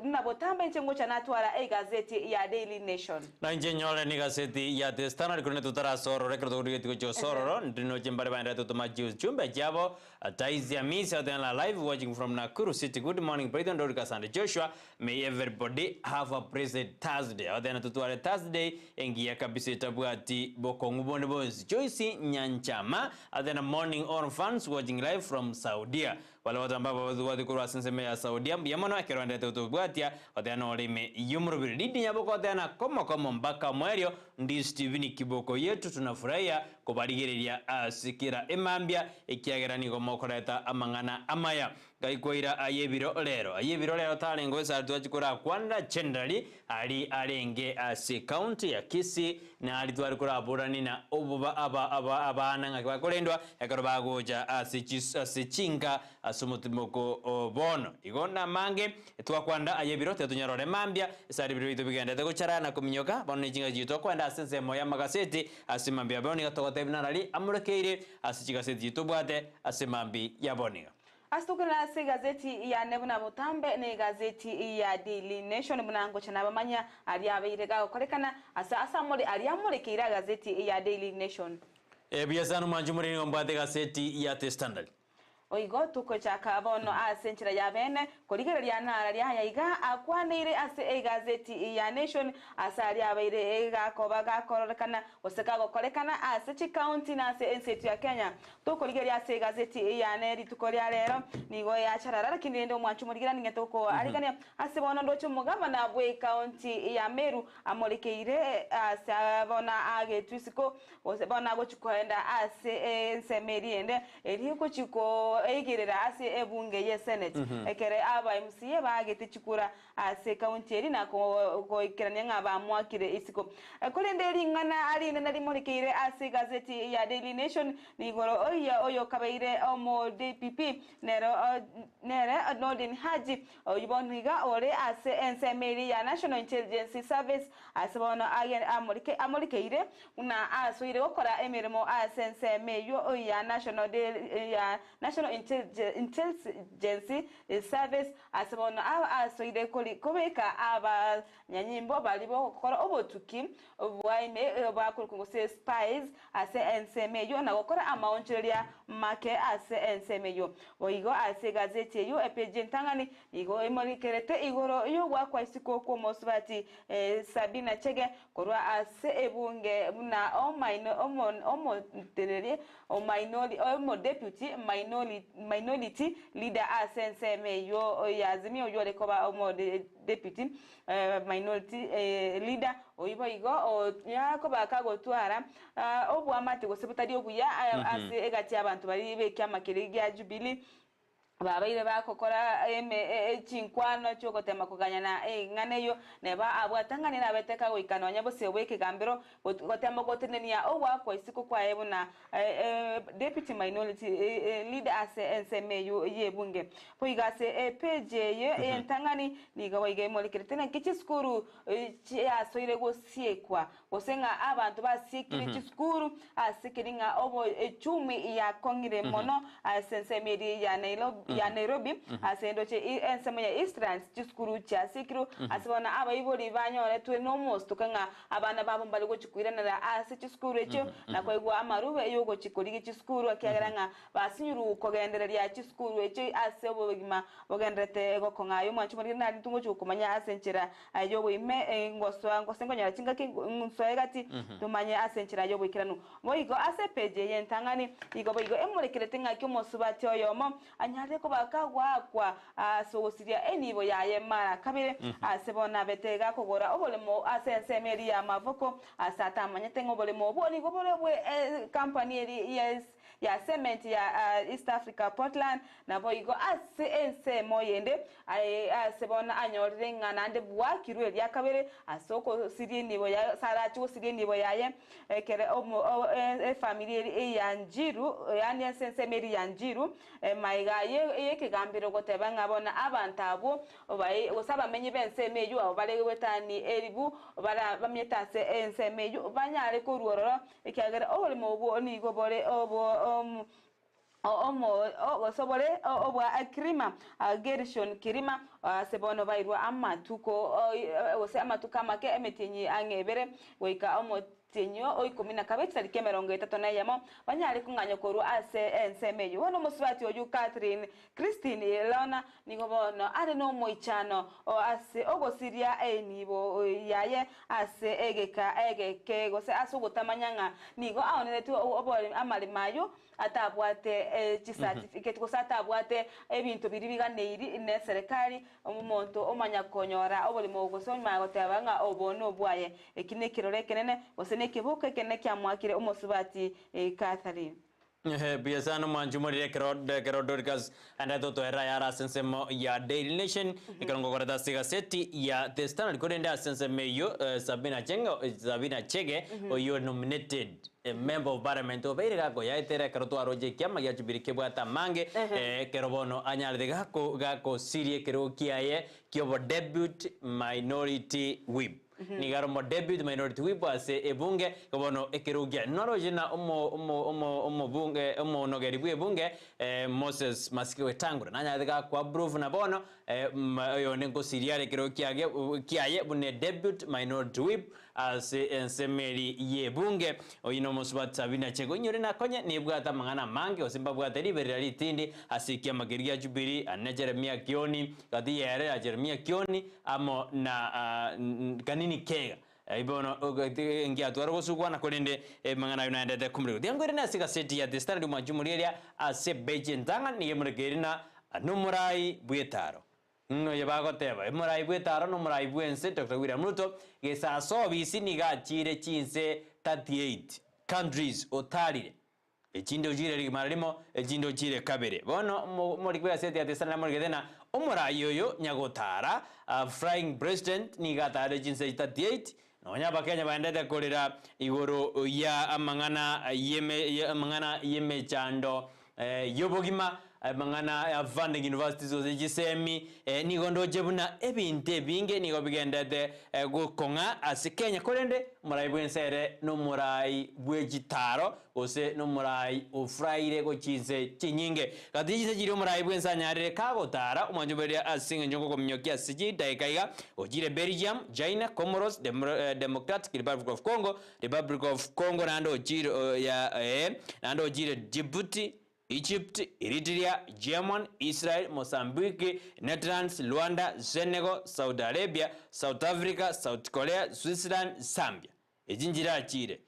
na botamba nchengo cha natwara gazeti ya Daily Nation na njenyole ni gazeti ya The Standard kune tutara soro rekordo kuri tiko soro ndino chembare banda tutuma chumbe jabo taizi Alhamisi adena live watching from Nakuru City. Good morning Brighton, Dorcas and Joshua. May everybody have a blessed Thursday. Adena tutware Thursday engia kabisa tabwati bokongu bonde boys Joyce Nyanchama adena morning on fans watching live from Saudi. Wale watu ambao wadu kurwa senseme ya Saudi yamono akirwanda tutubwatia adena olime yumrubiri didi nyaboko adena komo mbaka mwerio Ndizi TV ni kiboko yetu tunafurahia kubarigereria sikira emambia ikiagerani gomokoreta amangana amaya gaikoira ayebiro lero talengo esa twachikora kwanda generally ali alenge ase county ya Kisii na ali twakora burani na obuba abana ngakolendwa yakaroba goja ase chinga asumutimoko bono igona mange twakwanda ayebiro tetunyarore mambia esa libiro bitubigenda tegochara kuminyoka bono chinga jito kwanda ase moya magazeti ase mambia bono gatogotebina nali amurekeire ase chigaseti jito bwate ase mambi ya boniga astukana se gazeti ya nebuna butambe ne gazeti ya Daily Nation bunango chana bamanya ali abirega korekana asa muri ali amurekeira gazeti ya Daily Nation biasanu manjumuri ngombate gazeti ya The Standard oigo tukochaka bono ase nchira ya bene korigereria nara ria yaiga akwanire ase egazeti ya Nation asari abaire egakoba gakororekana oseka gokorekana ase chi county na ase ensetu ya Kenya tukorigeria ase egazeti ya Neri tukoria rero nigo ya charara kinende mwanchu murigira ningeto ko arigania ase bono ndocho mugabana bwe county ya Meru amorekeire ase bona age twisiko ose bona gochukoenda ase ensemeri ende eriko chiko eigirira ase ebunge ye Senate ekere aba MCA bagete chikura ase county eri na ko ikirania ngaba mwakire isiko kolende ringana ari nena rimurikire ase gazeti ya Daily Nation nigoro oyo kabaire omo DPP nere Nordin Haji oyiboniga ore ase ensemeri ya National Intelligence Service ase bona amurikeire una asoire okora emirimo ase ensemeyo ya National Intelligence Service asibona asoide kubeka aba nyanyimbo balibo gukora obotuki obwaime bakurukungo se spies ase ensemeyo na gukora amaoncheria make ase ensemeyo oigo ase gazeti yo epeje ntangani igo imorikerete igoro yo gwakwa isiko ko mosubati Sabina Chege korwa ase ebunge na deputy minority leader asense yo yazimi oyo rekoba omo deputy minority leader oyibo igo yakoba kagotwara obwa mate gosebutari obuya ase egati abantu bari bekyama kirigi Jubilee babaire bakokora chinkwano cyo gotema kuganyana nganeyo neba abwatanganira beteka goikano nyabo sewe kigambiro gotema gotenenia owa kwa isiko kwa ebuna deputy minority leader ase ensemeyo yebunge poigase page ye entangani niga waige molikirtena kichiskuru asoire gosiekwa gosenga abantu basikire chiskuru asikiringa obo echumi ya kongire mono asensemedi ya Nairobi asendo che ensemo ya Eastern chiskuru cha sikru asibona abayibori banyore twe no most kanga abana babo mbali go chikwirana la ase chiskuru echo na kwaigwa amarube yogo chikorigi chiskuru akiagaranga basinyuru kogendereria chiskuru echo ase obogima bogendrete go kongayo mwanchu muri na tungo chukumanya asenchira ayobo ime ngosengo nyara chinga kinsoegati tumanye asenchira ayobo ikiranu moigo ase page yentangani igo emurekerete ngakyo mosubati oyomo anyare ko bakagwa kwa sogosiria enibo yaye mara kabire asebona betega kogora obolemo asensemeri ya mavoko asata manyetengo obolemo boni gobolebwe company eri ya cement ya East Africa Portland na boigo ase moyende asebona anyorenga nande bwa kirwe ya kabire asoko sirie nibo ya sarachu sirie nibo yaye kere family ya Njiru yani asensemeri ya Njiru maiga yekigambiro goteba ngabona abantabo obaye osaba menye bensemeyo abo bale wetani eribu bara bamyetase ensemeyo banyare ko ruororo ekagera olimo obo ni gobore obo sobole obwa akrima gershon kirima sebono bairwa amatuko ose amatuka make emetinyi angebere weika tenyo oikomina kabetsa likemerongo etatona yamo banyari kunganyo koru ase ensemeyo wono musubati oyu Catherine Christine Elona nigobono ari no moichano ase ogosiria enibo yaye ase egeke gose asugotamanyanga nigo aoneretu obole amali mayo atabwate certificate ko satabwate ebintu biribiganeiri ne serikali omuntu omanya konyora obole mogoso magotebanga obono bwaye ekine kirore kenene gose nekibuke kene kyamwakire omosubati Catherine Biasano manjumori kero Dorcas anda toto era yara sensemo ya Daily Nation ikango korada sigazeti ya The Standard kodenda senseme yo Sabina Chege oyo nominated a member of parliament obere gako ya etera karoto aroje kyama ya jibirike bwata mange kero bono anyal de gako sirie kero kiaye kyobo debut minority whip ni garo mo debut minority whip ase ebunge kobono ekerugia norojina omo bunge omo nogeri bwe Moses Masikwe Tangura nanya kwa proof na bono yo nengo siriare kero kiaye bune debut minority whip ase ensemeri ye bunge oyino musubata bina chego nyore na konye nibwata mangana mange osimba bwata liberira litindi asikia mageria jubiri ane Jeremia Kioni kadi yere Jeremia Kioni amo na kanini kega ibono ngia twaro sugwa na konende mangana United kumri diangore na sika seti ya destari majumuria ase bejentanga ni yemregerina numurai bwetaro no yabago teba murai bwetaro numurai bwense Dr. William Ruto gesa so bisi niga chire chinse 38 countries otarire echindo jire rimarimo echindo jire kabere bono muri kwa seti ya destari na morgedena umurai yoyo nyagotara flying president niga tare chinse 38 nonya bakenya baendete kolera igoro ya amangana yeme chando yobogima amangana ya funding universities ozejisemi nigondo jebuna ebinte binge nigo bigendete gukonga asikenya kolende murai bwensere no murai bwejitaro ose no murai ofraire go chinse chinyinge kadije jiri murai bwensanyarire kagotara umanjoberia asinga njongo komnyokia siji daikaiga ojire Belgium China Comoros Democratic Republic of Congo nando jiro nando jire Djibouti Egypt, Eritrea, German, Israel, Mozambique, Netherlands, Rwanda, Senegal, Saudi Arabia, South Africa, South Korea, Switzerland, Zambia. Ejinjira achire.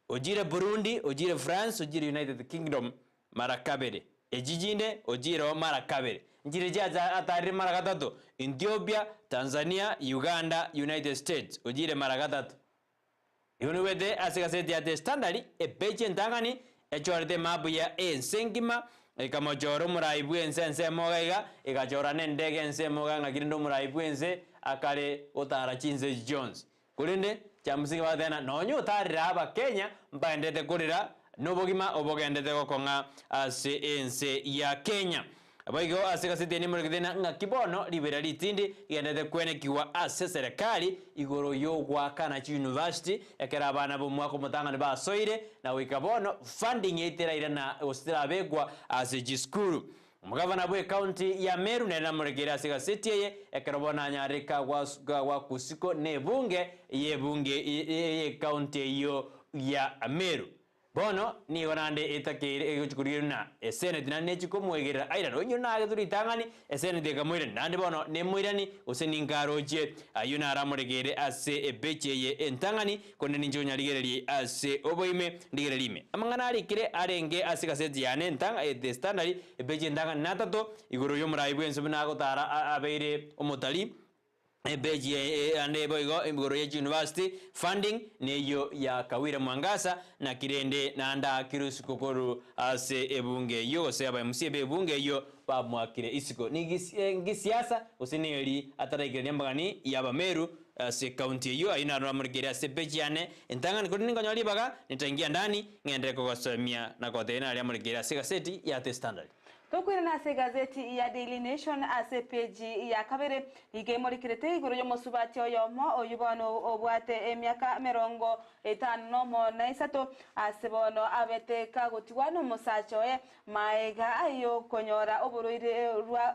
Ojire Burundi, ojire France, ojire United Kingdom, marakabere. Ejijinde, ojire marakabere. Njire jaza atari marakatatu. Ethiopia, Tanzania, Uganda, United States, ojire marakatatu. Iunuwede asikaseti ate standardi, epeche ntangani, echorete mabu ya ensengima ikamojoro muraibu ense mogaiga ikachora nendege ense moga ngakirindo muraibu ense akare otara chinse Jones kulinde chamusinga bathena nonyo utarira aba Kenya mbaendete kurira nobogima obogendete gokonga ase ense ya Kenya abayigo asikasite ni murigithena ngakibono libera litindi igendete kwenekiwa ase serikali igoro yo gwakana chi university ekera abana bo mwako mutangane basoire na wikabono funding yeteraira na ostira begwa ase jiskuru mugavana bwe county ya Meru na muregera asikasite ye ekera bona nyarika gwa kusiko ne bunge ye county yo ya Meru bono ni gonande etakere egochukuriru na senate na nechiko mwegerera aira ronyo na agethuri tangani senate kamwire nande bono ne mwirani useningaroje ayuna aramuregere ase ebeche ye entangani konne ninjonya ligererie ase oboime ligererime amangana arikire arenge ase kaseti yane entanga the standard ebeche entanga natato igoro yo muraibwe nsubina gotara abeire omotali ebeji ande boigo imgoro ya university funding neyo ya Kawira Mwangasa na kirende na anda kirusu kokoru ase ebunge yo se aba MC ebunge yo pa mwakire isiko ngisiasa usineri atarigere nyambagani yaba Meru se county yo aina ramurigere ase beji ane entanga nikoni ngonyali baga nitaingia ndani ngende kogosamia na kothena ali amurigere ase gaseti ya the standard Tokwira na ase gazeti ya Daily Nation ase page ya kabere igemorikirete iguru yo musubati oyomo oyubano obwate emyaka 50 mo na isato ase bono abete kagotiwano musacho maega ayo konyora oburuire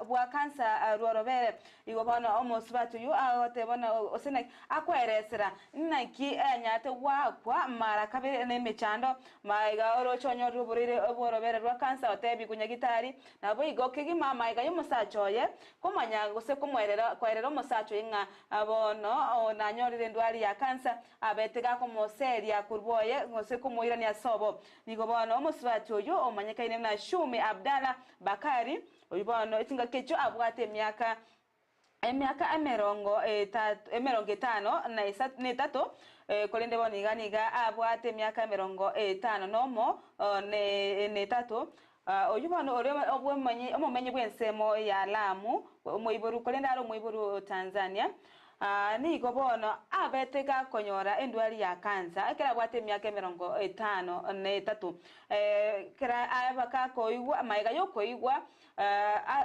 bwa kansa rworobere igobano omusubati yu agote bono osene akweresera naki anyate wakwa mara kabere nemechando maega orochonyo oburuire obworobere rwa kansa otebi kunyagitari nabo igokegi mama igayo musachoye kumanya gose kumwerera kwerera musacho inga abono onanyorire ndwari ya kansa abetega komoseria kurboye gose kumuirani asobo nigobono muswacho yo omanyekaine na Shumi Abdalla Bakari oyibono itinga kecho abwate emyaka 50 na isatu kolende boniganiga abwate emyaka 50 nomo ne tatu oyubano omumenyi bwensemo ya Lamu moiburu kolenda aro moiburu Tanzania nigo bono abetega konyora endwari ya kansa ekera bwate myaka 53 kera abaka koigwa maiga yokoigwa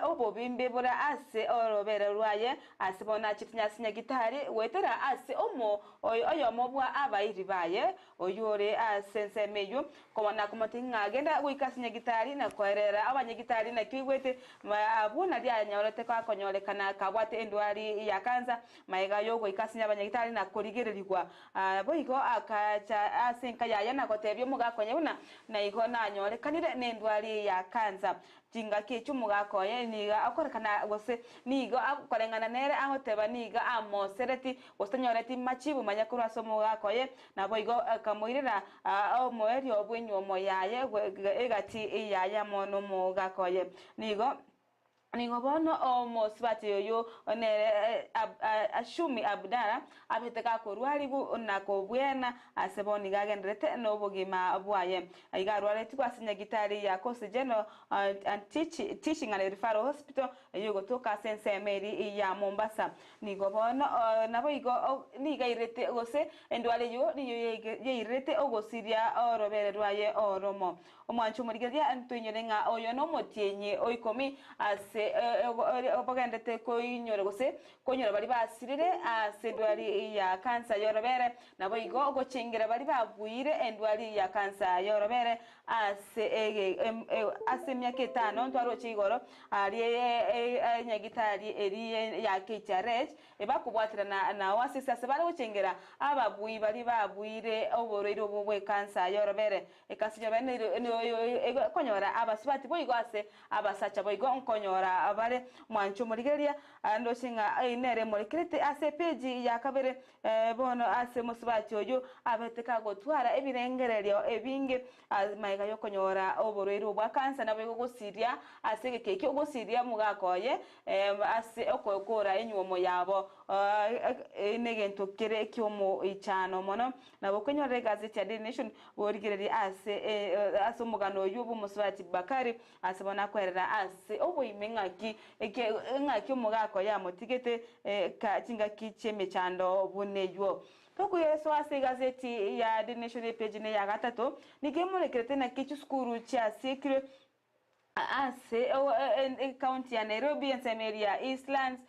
obobimbe bora ase orobere rwaye asibona chitinya sinya gitari wetera ase omo oyo mobwa abairi baye oyore asense meyo komana kumatinga agenda wikasinya gitari na koerera abanye gitari na kiwete abuna dia nyorete kwa konyorekana kabwate endwari ya kansa maiga yogo ikasinya abanye gitari na korigererigwa boigo akacha asenka yaya na kotebyo mugakonyebuna na igo na nyorekanire n'endwari ya kansa jinga kechu mugakoye niga akorekana gose niga akorengana nere ahoteba niga amosereti ostanyoreti machibu manyakuru asomo gakoye na boigo kamoirira omoeri obwenyu omoyaye egati yaya mono mugakoye nigo bono omosibati yoyo nere ashumi abdara abeteka korwaribu na kobwena aseboni gagendrete nobogima bwaye igarwareti kwasinya gitari ya Coast General and Teaching and Referral Hospital yogo toka sense Mary ya Mombasa nigo bono nabo igo niga irete gose endwale yo niyo yeirete ogosiria orobere rwaye oromo omwanchu murigeria antunyorenga oyo no motienye oikomi ase obagendete koinyore gose konyora bari basirire ase ndwari ya kansa yorobere nabo igo gochingira bari babuire endwari ya kansa yorobere ase myaka 5 ntwaro chigoro ari nyagitari eri ya KCRH ebakubwatira na wasisa sebale gochingira ababui bari babuire oboroiro bwe kansa yorobere ekasinya bene konyora abasibati boigo ase abasacha boigo nkonyora abare mwanchu murigeria ndoshinga inere murikrete ase page ya kabere bono ase musibati oyo abeteka gotwara ebirengererio ebinge maiga yokonyora oboroiro bwa kansa nabo gosiria ase keke gosiria mugakoye ase okokora enyuomo yabo negento kere kyomo ichano mono nabo konyora gazeti ya Daily Nation borigereri ase mugano yubu musibati Bakari asibona kwerera ase oboimengaki ngaki mugako ya motigete katinga kicheme chando buneyo tokuyeso ase gazeti ya The Nation page ne ya gatatu nigemurekerete na kichu skuru cha secret ase county ya Nairobi ensemeria Eastlands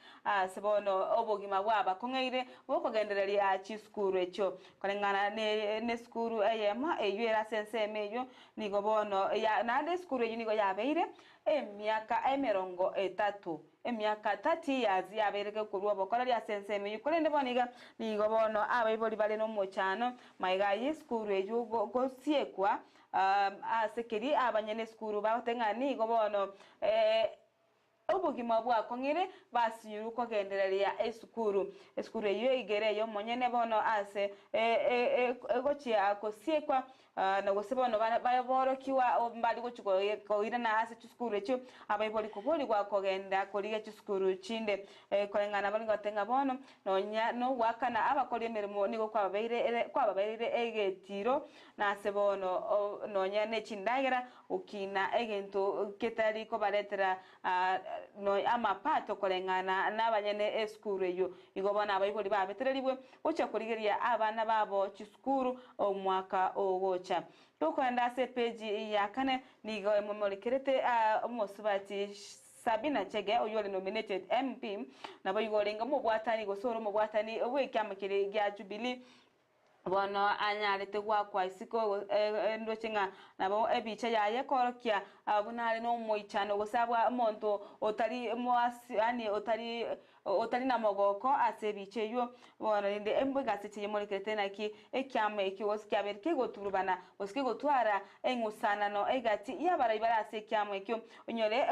sebono obogima bwaba kongeire bokogendereri a chiskuru echo kolengana ne skuru eyema eyera sense meyo nigo bono ya nade skuru eyo nigo yabeire emyaka 30 emyaka 30 years yabereke kurwa bokora ya sense meyo kolende boniga nigo bono abayiboli bale no mochano maiga yiskuru eyo gosiekwa asekeri abanyene skuru batengani go bono obugima bwa kongire basinyuru ko gendereria esukuru eyo igere yo monyene bono ase egochia akosiekwa na gosebono bayaborokiwa mbali gochiko koira na ase skuru echo abayiboli kuboli kwa kogenda koliga skuru chinde kolengana bali gotenga bono nonya no wakana abakoli emirimo nigo kwa babeire egetiro na sebono nonya ne chindagera ukina egento ketari ko baletera no amapato kolengana n'abanyene eskuru eyo igobona abayiboli babetereribwe ucha kurigeria abana babo chiskuru omwaka ogocha tokwenda se page ya kane nigo emomorekerete omosubati Sabina Chege oyole nominated MP na bayigolenga mu bwatani gosoro mu bwatani obwekyamukire gya Jubilee bono anyarete kwa isiko ndochinga nabo ebicha yaye korokia bunale no moichano gosabwa monto otari moasi ani otari na mogoko asebiche yo bono inde embega sitiye morekete naki ekyame ekiwoskia berke goturubana oske gotwara engusana no egati yabara ibara asekyame ekyo onyore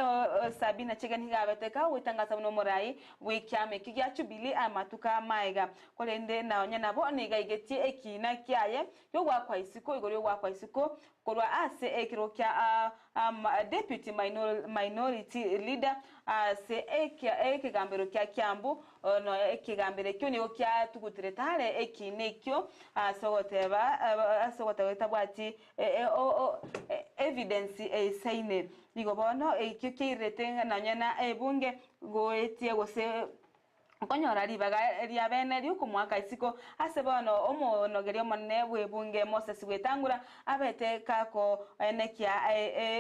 Sabina Chege ntigabeteka witangaza no morai wekyame kigya Jubilee amatuka maiga kolende na onya nabo niga igeti kina kiaye yo kwa isiko igoro kwa isiko kolwa ase ekirokya deputy minority leader ase ekigambiro kya Kyambu no ekigambiro kyo niyo kya tuguteretale ekinekyo asogoteba bwati evidence saine nigo bono ekyo kiretenga nanyana ebunge goetie gose konyora ribaga ria bene riuko mwaka isiko ase bono omonogerio monne bwebunge Moses Wetangura abete kako enekia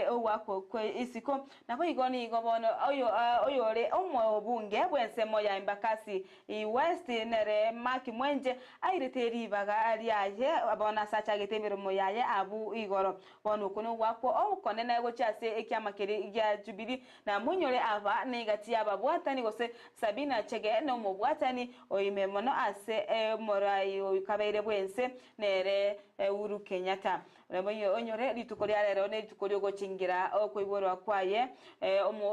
owako kwe isiko nabo igoni gobono oyore omobunge bwensemo ya Embakasi West nere Maki Mwenje airete ribaga riaye abona sacha getemero moyaye abu igoro bono kuno wako okonene gochase ekiamakeri ya Jubilee na munyore aba negati ababwatani gose Sabina Chege no mubwatani oimemono ase morai kabeire bwense nere Uhuru Kenyatta Ramoyo onyore litukori arero ne litukori gochingira okwiborwa kwaye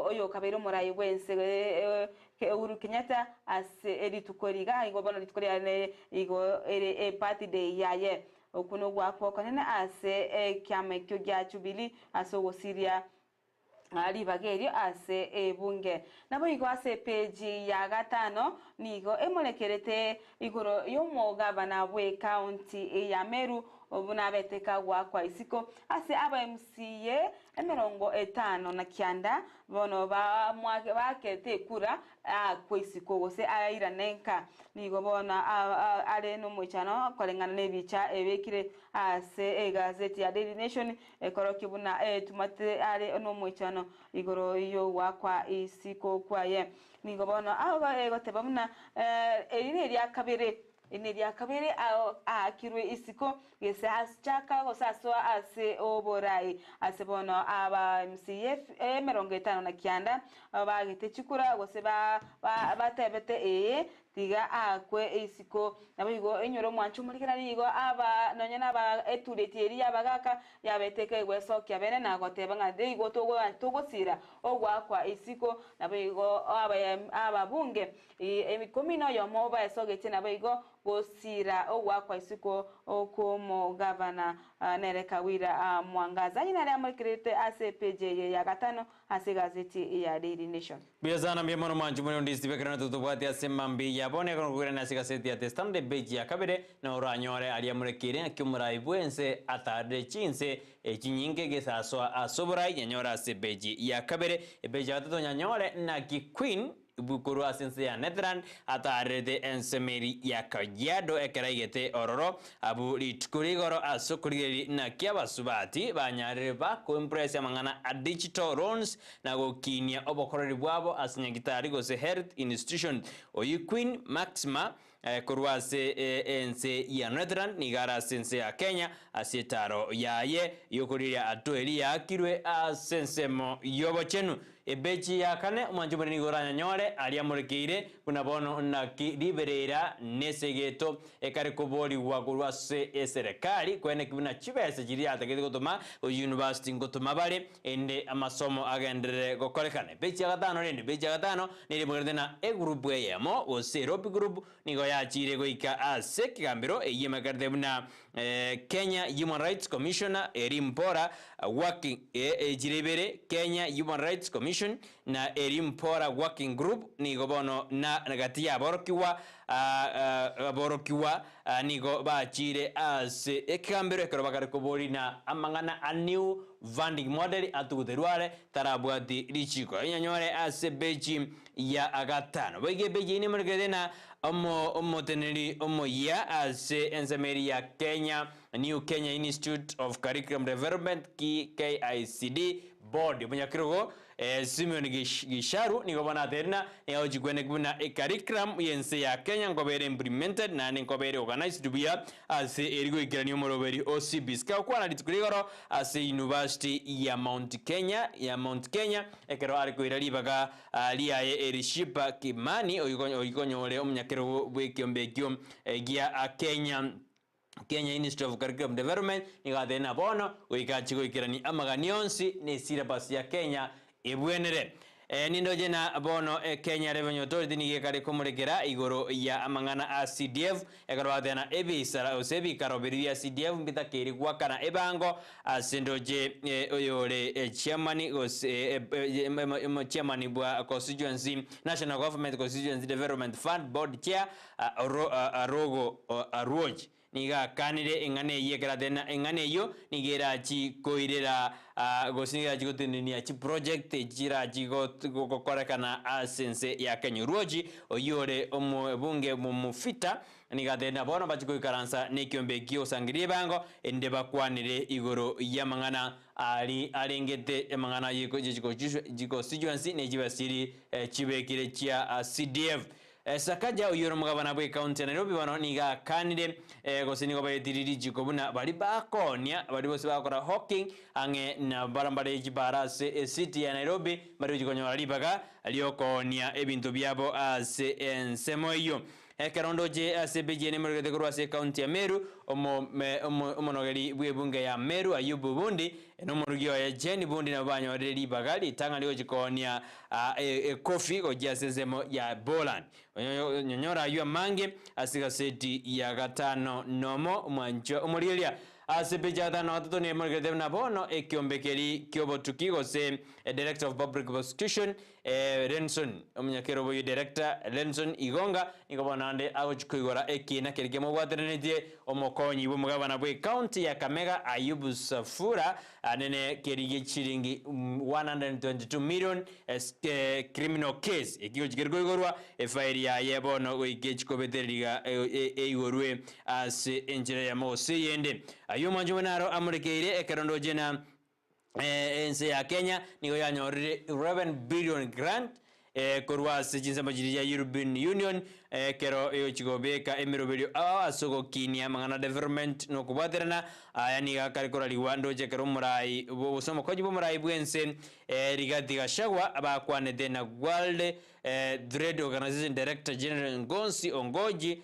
oyo kabeire morai bwense Uhuru Kenyatta ase litukori ga igobono litukori ane igo ere party day yaye okuno gwako kanene ase kyamekyo gya Jubilee aso gosiria ali bagerio ase bunge nabo igo ase page ya gatano nigo emolekerete igoro y'omugabana bwe county ya Meru obuna beteka kwa isiko ase aba MCA emerongo 5 na kianda bono ba mwake bakete kura kwa isiko gose aira nenka nigo bona ale no muchano kolengana nebicha ebekire ase gazeti ya Daily Nation ekorokibuna tumate ale no muchano igoro yo wakwa isiko kwaye nigo bona gotebamuna eri ya kabere Inidia kabiri akirwe isiko gese aschaka gosaswa ase oborai ase bono aba MCF merongo 5 na kianda bagete chikura gose batebete tiga akwe isiko nabigo enyoro mwanchu mulikira nigo aba nonyana ba etuletieri abagaka yabeteke gweso kyabene na goteba ngade igo togosira ogwakwa isiko nabigo aba bunge emikomino yomo ba esogete nabigo gosira ogwakwa isiko okomo governor Nerekawira Mwangaza inare amulikirite ase page ya gatano ase gazeti ya Daily Nation Biazana mbiamono manchu muri Ndizi bekrana tutubati ase mambi yabone konogura na gazeti ya Testande page ya kabere na oranyore ali amulikire akimura bwense atade chinse ekinyinge gesaswa asobora nyanyora ase page ya kabere page ya gatatu nyanyore na Queen bukuru asense ya Netherland atarede ensemeri ya Kajiado ekeraigete ororo abu litkurigoro asokurigeri na kiabasubati banyarire ba ko impress amangana a digital loans na gokinia obokorori bwabo asinyagitari gose health institution oyi Queen Maxima kurwase ense ya Netherland nigara sense ya Kenya asietaro yaye yokuriria atoeli yakirwe asensemo yobochenu ebechi ya kane mwanjumuri nigoranya nyore aliamurikire kunabono na kiliberera nesegeto ekari kuboli wagurwase serikali kwene kibuna chibese jiri ategete gutuma university ngutuma bale ende amasomo agendere gokorekane bechi ya gatano rende bechi ya gatano niri mugerdena egroup yemo o seropi group nigo yachire goika ase kigambiro eyemagarde buna Kenya Human Rights Commissioner Erimpora working jirebere Kenya Human Rights Commission na Erimpora working group nigo bono na nagatia borokiwa nigo bachire ase ekambere ekoroba kubori na amangana a new funding model atuguterware tarabwati lichiko nyanyore ase beji ya agatano bege beji ni murgedena omo teneri omo ya ase ensemeri ya Kenya New Kenya Institute of Curriculum Development KICD board munyakirogo Simeon Gisharu nigo bana terna yojigwene guna curriculum yense ya Kenya ngobere implemented na ngobere organized dubia ase erigo igirani omoroberi OCBS ka kwana litkurigoro ase University ya Mount Kenya ekero ariko irali baga liaye erishipa Kimani oyikonyore omunyakiro bwekiombekiom gia Kenya Institute of Curriculum Development nigadena bono oikachiko ikirani amaganionsi ne syllabus ya Kenya ebwenere nindo jena bono Kenya Revenue Authority nige kare komurekera igoro ya amangana a CDF ekarwatena ebisara osebi karobiri ya CDF mbita keri gwakana ebango asendoje oyore chairman bwa constituency National Government Constituency Development Fund Board chair Arogo Arwoj niga kanire engane yekera dena engane yo nigera chi koirera gosinga chigotenia chi project jira jigo kokorekana asense ya Kenya ruoji oyore bunge mumufita niga dena bono bachiko karansa nekyombe kyo sangirie bango ende bakwanire igoro yamangana ali alengete emangana yiko jiko constituency ne jibasiri chibekire chia CDF sakaja uyoro mugabana bwe county Nairobi bano niga kanire gosini go bayitiriri jikobuna bali bakonya bali bose bakora hawking ange na barambare jibarase city ya Nairobi bari jikonyo alibaga aliokonya ebintu byabo ase ensemoyo Kerondoje ACBJ ne murugete kurwa se county ya Meru omonogeri bwebunge ya Meru Ayubu Bundi no murugio ya Jeni Bundi na banyo reri bagali tanga lio jikonia kofi ojia sezemo ya Boland nyonyora yu mange asiga seti ya gatano nomo mwancho umurilia ACBJ tano watoto ne murugete na bono ekiombekeri kiobotukigo se director of public prosecution Renson omunyakero boyu director Renson Igonga ingobona ande agochikoigora ekina kerikemo gwaterenetie omokonyi bumugabana bwe county ya Kamega Ayubu Safura anene kerige chiringi 122 million criminal case ekigo chigergoigorwa efairi ya yebono goigechikobeteriga eigorwe as enjere ya mose yende ayuma njubonaro amurekeire ekerondo jena ense ya Kenya nigo yanyorire 11 billion grant korwa sejinsa majiri ya European Union kero yochigobeka emirobelio asogo kinia mangana development no kubaterana yani gakarikora liwando je kero murai bosomo kojibo murai bwense rigati gashagwa abakwanete na World Trade Organization Director General Gusii Ongoji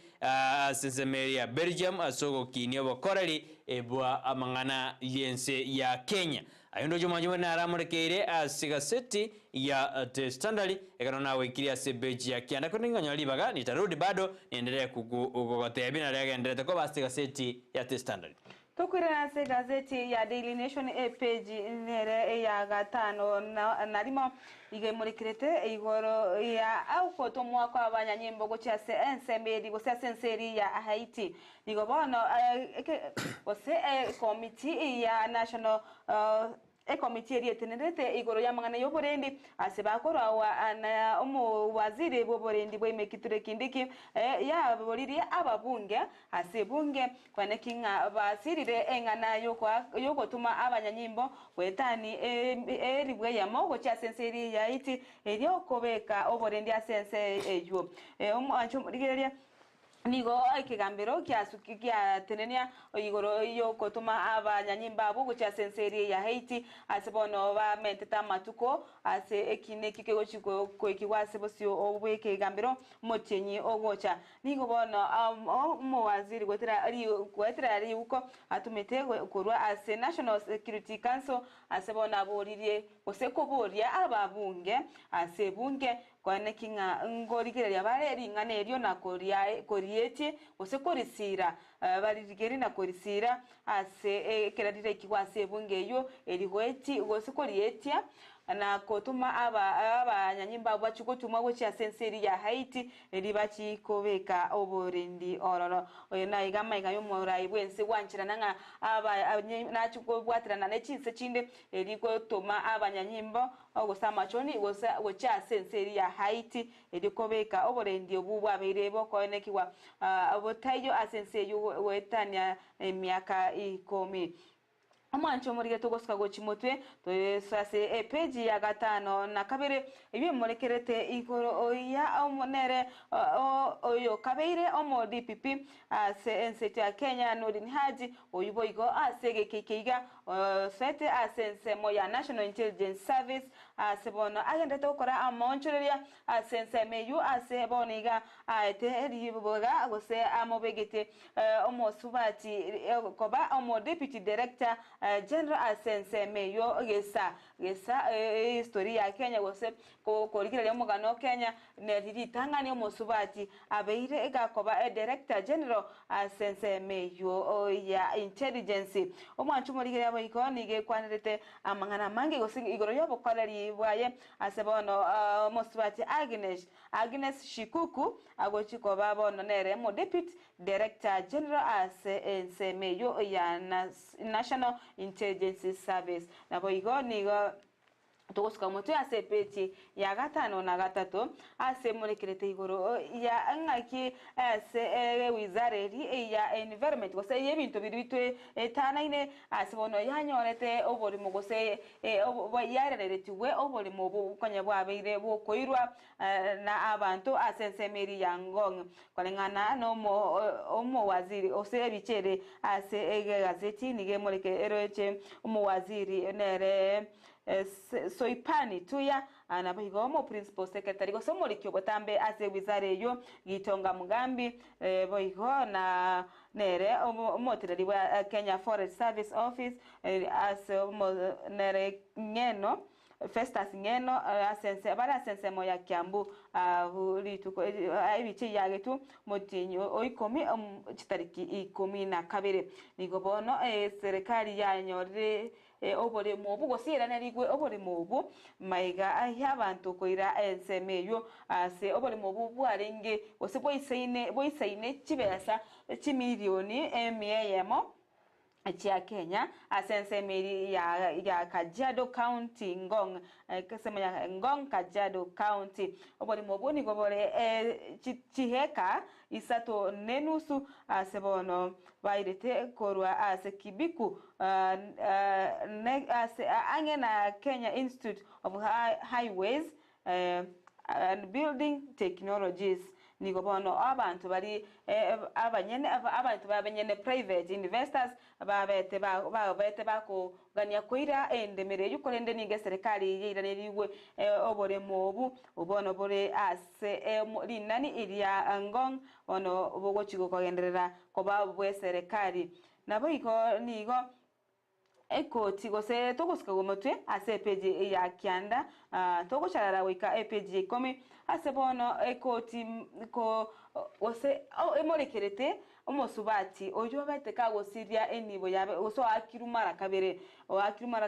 Sensemeria Belgium asogo kinia bokorali ebwa amangana yense ya Kenya ayondo jomanjuma na aramurekeire asiga city ya The Standard ekanona wekiria sebeji ya kianda kuninga libaga nitarudi bado niendelee kugogotea bina lege endelea kwa asiga city ya The Standard Tukwirana se gazeti ya Daily Nation page nere ya gatano narimo igemurikirete igoro ya au foto mwako abanyanyimbo gocha se ensembedi gocha senseri ya Haiti nigobono gose committee ya national committee rietenerete igoro ya mangana yoborendi asebakora wa na waziri boborendi bwemekiture kindiki ya boriri ababunge asebunge kwanekinga basirire engana yoko tuma abanyanyimbo wetani eribwe ya mogo cha senseri ya iti eriokobeka oborendi asense eyo omancho murigeria nigo ikigambiro kya tenenia igoro yo kotuma abanyanyimba bugo cha senseri ya Haiti asebono ba menteta matuko ase ekine kikego chiko ko ikiwase bosio obweke gambiro motenyi ogocha nigo bono mo waziri gwetira ari uko atumete korwa ase National Security Council asebono aboririe oseko boria ababunge ase bunge kwane kinga ngorigere yabare ringane eryo na korieti osekorisira baririgeri na korisira ase keradire kiwase bunge yo erigweti osekorietia na kotuma abanyanyimba bachukotuma gocha senseri ya Haiti eribachi kobeka oborendi ororo oyona igama igayo murai bwense wanchira nanga nachuko bwatirana nechinse chinde erigotuma abanyanyimbo ogosama choni gocha senseri ya Haiti erikobeka oborendi obubwa berebo konekiwa abotayo asenseyo wetania miaka 10 Amancho murige togoska gochimotwe to sase page ya gatano na kabere ibi morekerete igoro oya omonere oyo kabere omo DPP ase ensete ya Kenya Nordin Haji oyubo igo asege kekeiga sete asense moya National Intelligence Service asebono agenda tokora amonchoreria asense meyu aseboniga aete eribuga gose amobegete omo subati koba omo Deputy Director General Asense Meyo Gesa history ya Kenya gose korikira lya mugano Kenya ne ritangani omusubati abeire egakoba Director General Asense Meyo ya intelligence omwanchu murikira abo ikoni ge kwanirete amangana mangi gose igoro yobo kwaleri bwaye asebono omusubati Agnes Shikuku agochikoba bono nere mo Deputy Director General Asense Meyo ya National Intelligence Service nabo igoni Togosuka moto ya sepeti ya gatano na gatatu ase murekerete igoro ya ngaki ase wizareri ya environment gose yebintu biribitwe etanaine ase bono yanyorete obori mugose yareretiwe obori mubu konye bwabeire bukoirwa na abantu asensemeri ya ngong kolengana no omo waziri ose bichere ase gazeti nige murekereche omo waziri nere Soipani tuya anabigo mo principal secretary go somorikyo botambe ase wizare yo gitonga mugambi boigo na nere omotirari wa Kenya Forest Service Office as nere ngeno Festus ngeno asense moya Kiambu lituko ibichi yagetu motinyo oikomi chitariki 12 nigo bono serikali yanyorire obore mobu gosira nerigwe obore mobu maiga abantu koira ensemeyo ase obore mobu bwarenge gose boisaine chibesa chimilioni emiyemo chia Kenya asense meri ya Kajiado County Ngong kasema ya Ngong Kajiado County obori moboni gobore chiheka isato nenusu asebono bairete korwa ase kibiku ase angena Kenya Institute of Highways and Building Technologies nigobono abantu bari abantu babenyene private investors babete bako gania koira endemere yukorende ninge serikali yiraniriwe obore mobu ubono bore ase linani iria ngong ono bogochigo kogenderera koba bwe serikali nabo iko nigo ekoti gose togosuka gomotwe ase page ya Kianda togocharara wika page 10 ase bono ekoti ko gose emorekerete omosubati ojo beteka gosiria enibo yabe oso akirumara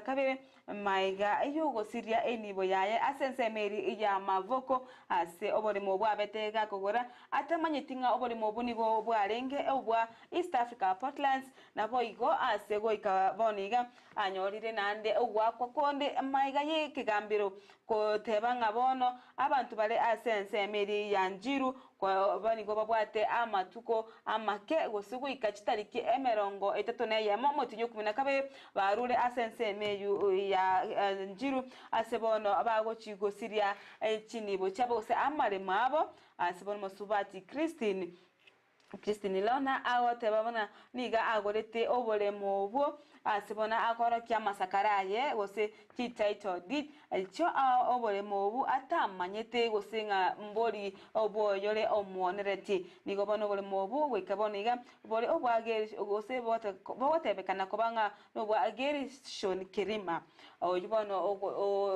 kabere maiga iyo gosiria enibo yaye asense meri ya mavoko ase obore mobu abeteka kogora atamanyitinga obore mobu nigo bwarenge obwa East Africa Portlands nabo igo ase goika boniga anyorire nande ogwa kwakonde maiga ye kigambiro ko tebanga bono abantu bale asense meri ya Njiru kwa bani go babwate amatuko amake gosugu ikachitariki emerongo 34 motinyo 12 barure asense meyu ya Njiru asebono abago chigo siria chinibo chabo se amare mabo asebono mosubati Christine Lona awote babona niga agorete obole mobo asibona akoro kya masakaraye gose ki title deed echo obole mobu atamanyete gose nga mbori oboyole omuonereti nigo bono obole mobu wekaboniga bole obwageri gose bote bekana kobanga no bwageri shon kirima oyibono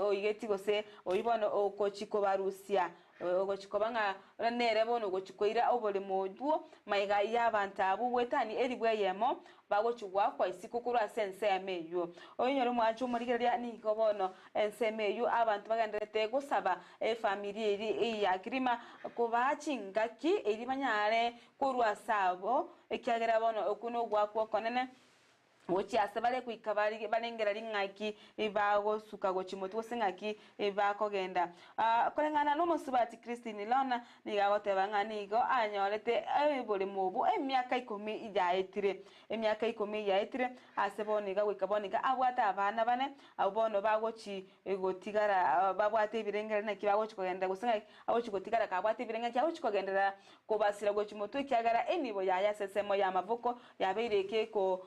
oyigeti gose oyibono okochiko barusia ogochikobanga nere bono gochikoira obole moduo maiga y'abantu abu wetani eribwe yemo bagochugwa kwa isikukuru asense emeyo oyinyoro mwacho murigeria nigo bono ensemeyo abantu bagenderete gusaba family iri ya kirima kubachingaki eri banyare kurwa sabo ekyagera bono okuno gwakwo konene Wochi asabale kuikabari balengera ringaki ibago suka gochimoto singaki ibako genda kolengana no musubati Christine Lona nigagote banganigo anyorete ebole mobu emyaka 10 ijaetire emyaka 10 ijaetire aseboniga wikaboniga abwata abana bane abono bagochi egotigara babwate birengera na kibago chikogenda gusinga abo chikotigara kabwate birengera cyabo chikogendera ko basira gochimoto kyagara enibo yaya sesemo ya mavuko yabeireke ko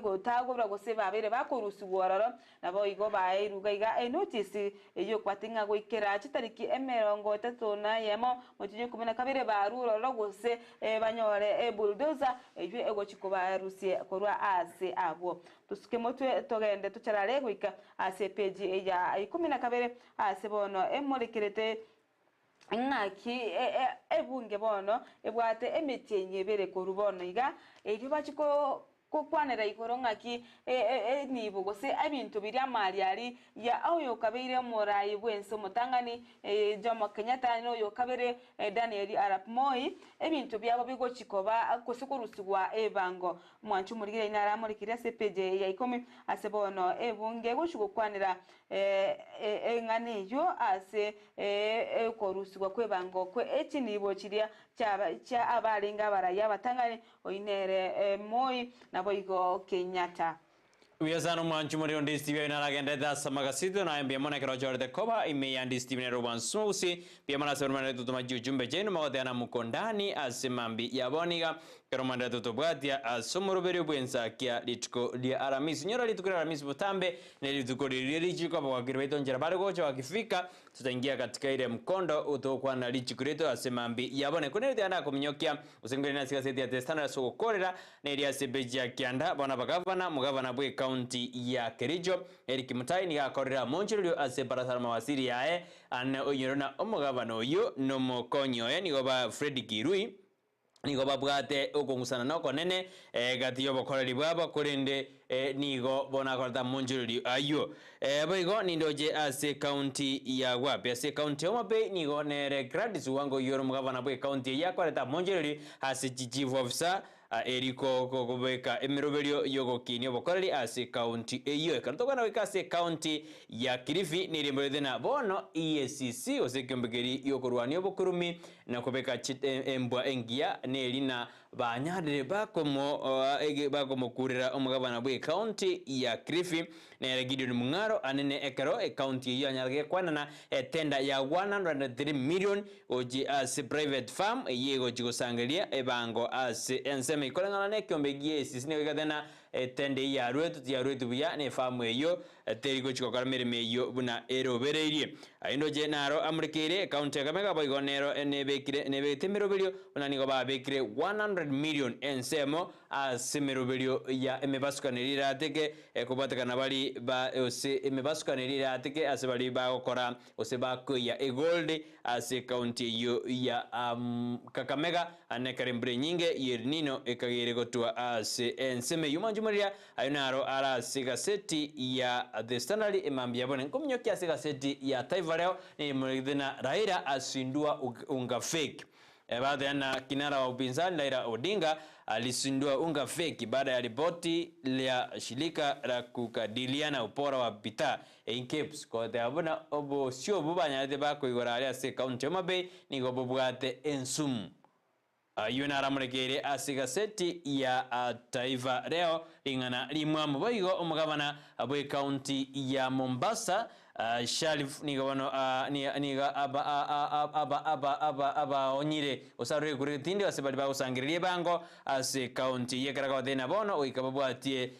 go tago bra go se babere bakorusi gororo nabo igo bairuga iga notice yo kwatinga go ikera chitariki emerongo tatona yemo mutinye kumena kabere baruro rogose banyore bulldozer ejo ego chikoba rusie korwa ase abo tusuke motwe togende tucharare guika ase page ya 12 ase bono emorekerete ngaki ebunge bono ebwate emitenye bere korubono iga ejo bachiko kukwanera ikoro ngaki nibo gose abintu biri amali ari ya oyo kabire morayi bwenso mutangani Jomo Kenyatta no yo kabere Daniel Arap Moi ebintu byabo bigo chikoba kusukurusugwa ebango mwanchu murigire inara muri kire sepeje ya 10 asebono ebunge gushugo kwanira engane yo ase korusugwa kwebango kwe nibo chiria cha abalinga baraya batangani oinere Moi Boigo Kenyatta. Wiasano mwanchu muri Ndizi bya inaragenda dasa magasido na mbia mona kero jorde koba ime ya Ndizi bya roban smusi bia mona sermane tutuma jujumbe jenu mawadana mukondani asemambi yaboniga kero manda tutubwatia asumuruberi bwensakia litiko dia Alhamisi nyora litukira Alhamisi butambe na litukori lichiko kwa kirbeto njera bale gocho wakifika tutaingia katika ile mkondo utokwa na lichikureto asemambi yabone kunete ana kuminyokia usengere na sikaseti ya testana sokorera na ile sebeji ya kianda bona bagavana mugavana bwe county ya Kericho Eric Mutai ni akorera monchiro ase barasara mawasiri yae ana oyirona omugavana oyo no mokonyo ni goba Fred Kirui nigo babwate okungusana noko nene gatiyo bokoreri bwabo kurinde nigo bona korta monjuri ayo boigo nindoje ase county ya Wape ase county Omape nigo nere Gladys wango yoro mugavana bwe county ya korta monjuri ase chief officer eriko kobeka emiroberio yogo kinyo bokoreri ase county eyo kanotokana wika ase county ya Kilifi nirimberethena bono EACC osekombegeri yokorwanio bokurumi na kobeka embwa engia nerina banyadire bakomo kurira omugabana bwe county ya Kilifi nere Gideon Mungaro anene ekero county ya Nyarage kwanana tenda ya 103 million oji ase private farm yego chigosangelia ebango ase enseme ikolengana ne kyombegie sisine gatena tende ya rwetu bya ne farm eyo teriko chikokara mereme eyo buna erobereirie aindo je naro amurikire county ya Kakamega boigonero nebetemeroberio buna nigo babekire 100 million ensemo asemeroberio ya emebasukanirira ateke kubatakana bali ba ose emebasukanirira ateke asebali ba gukora ose bakoya egold ase county yo ya Kakamega anekarembre nyinge yernino ekagere gotwa ase enseme yumanjumuria ayonaro ara sigaseti ya The Standard emambia bone kumnyokia sigaseti ya Taifa Leo ni mwana Raila asindua unga fake baada ya kinara wa upinzani Raila Odinga alisindua unga fake baada ya ripoti ya shirika la kukadiliana upora wa bidhaa Inkeps kwa tabona obo sio bubanya deba ko igorale se county Omabe ni go bubwate ensum yuna ramurikire asigaseti ya Taifa Leo lingana limwamu boigo omugabana abwe county ya Mombasa Sharif ni gabano niga aba onyire osarwe kuri tindi asebali ba usangiriye bango ase county yekaraga dena bono oikababwatie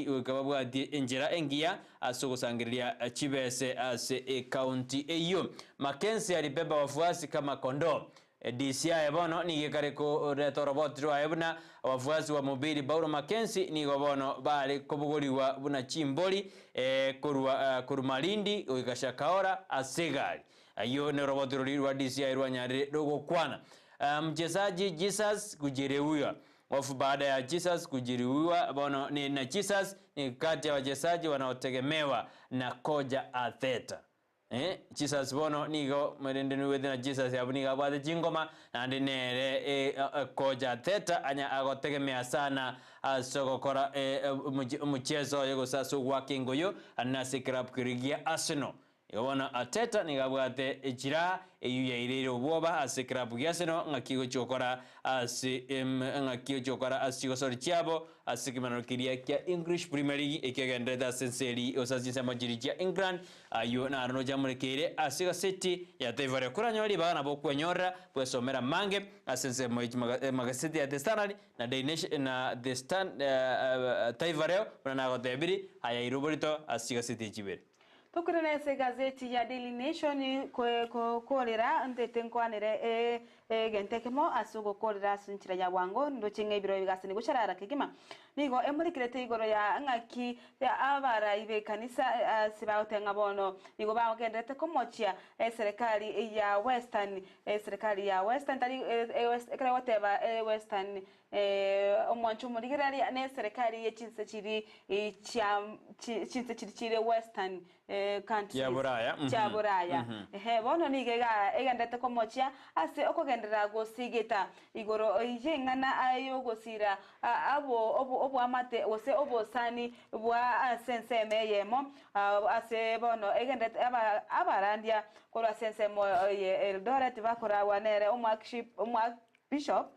oikababwatie enjera engia asogosangiriya chibese ase county eyo Mackenzie alibeba wafuasi kama kondoo DCI bono ni yekareko retorobotro ayebuna wafuasi wa mobili Bauro Mackenzie ni gobono bali kobugoliwa buna chimboli kurumalindi oikashakaora asegali ayo ne robotro wa DCI rwanyare dogo kwana mchezaji Jesus kujeruhiwa wafu baada ya Jesus kujeruhiwa bono ni na Jesus ni kati ya wachezaji wanaotegemewa na koja Arteta Jesus bono nigo merendenu wedena Jesus yabuniga bwade jingoma nandi nere koja Arteta anya agotegemea sana sokokora mchezo yego sasu wakingo yo anasikirap kirigia Arsenal igobona Ateta nigabwate ejira eyu yairire obwoba ase club yaseno ngakigo chokora ase ngakigo chokora ase gosori chiabo ase kimano kiria kia English Premier League ekegendeta senseri osasi majiri ya England ayo na arno jamrekere ase gaseti ya Taifa kuranyori bagana bokwenyora bwesomera mange asense magaseti ya The Standard na The Standard Taifa na gotebiri aya iruborito ase gaseti chibere tukurene se gazeti ya Daily Nation kolera ndete nkwanire gentekemo asugo kolera sunchira ya wango ndo chinga ibiro bigasini gucarara kigima nigo emurikirete igoro ya ngaki ya abara ibe kanisa sibaotenga bono nigo baogendete komochia serikali ya Western tari ekra whatever Western omwanchu murigirari ne serikali ye chinse chiri chiri Western countries ya Buraya bono nigega egendete komochia ase okogendera gosigeta igoro yengana ayo gosira obo amate ose obo sani bwa sense meyemo ase bono egendete abarandia kora sense mo Eldoret bakora wanere bishop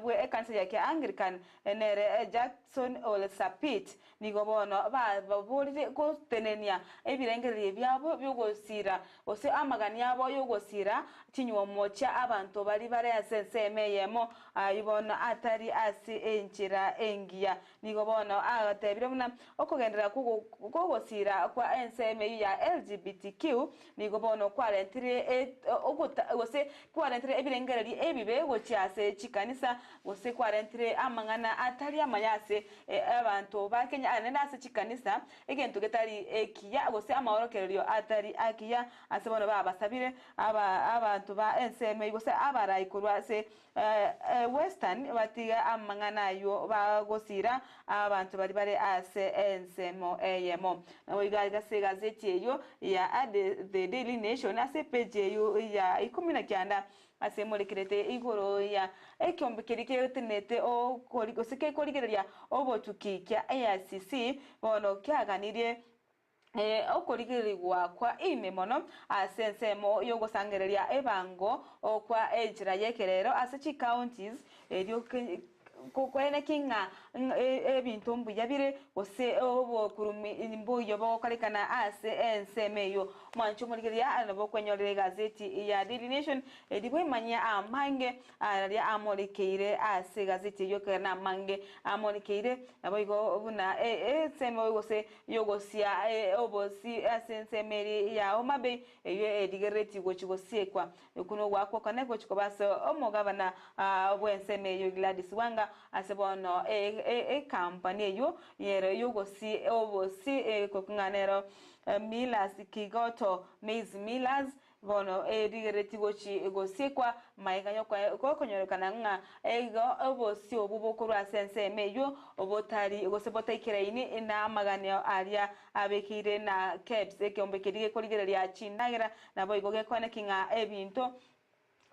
we kanisa yake Anglican nere Jackson Olsapit nigo bono baburi ko tenenia ebirengere byabo byogosira ose amagani yabo yogosira tinywa mocha abantu bari bare asense meyemo ibona atari asi enchira engia nigo bono agatebire muna okugendera kugosira kwa enseme ya LGBTQ nigo bono kwalentire ose kwalentire ebirengere ebibe gochiase chikanisa wose kwarentire amangana atari amayase abantu bakenya anenda ase chikanisa egento getari ekiya wose amahorokererio atari akiya asebono babasabire abantu ba enseme wose abarayikurwa se Western batiga amangana yo bagosira abantu bari bare ase ensemo eyemo nawo igase gazeti yo ya The Daily Nation ase page yo ya 19 asemolekirete igoro ya ekyombekirike tenete o koligosike koligeria obotukikia AICC bono kyaganirie okoligerigwa kwa ime mono asensemo yogosangereria ebango okwa ejira yekerero ase counties erio kokwene kinga ebintu mbuyabire ose obo kurumi imbuyo bokalikana ase ensemeyo mwanchu murigiria anabo kwenyorere gazeti ya Daily Nation edibwe manya amange ari amolikeire ase gazeti yokana mange amolikeire naboigo obuna ensemeyo gose yogosia obosi asensemeri ya omabe eyo edigereti gochigosiekwa kuno gwako kaneko chikobaso omugabana bwensemeyo Gladys Wanga asebono company yo yero yogosi obosi kokunganero Millers Kigoto Maize Millers bono digereti gosikwa maiganyo kwa konyorekana nga ego obosi obubokuru asense meyo obotari gosebota ikiraini na maganyo aria abekire na caps ekyombekerige koligereria chindagira nabo igoge kwane kinga ebinto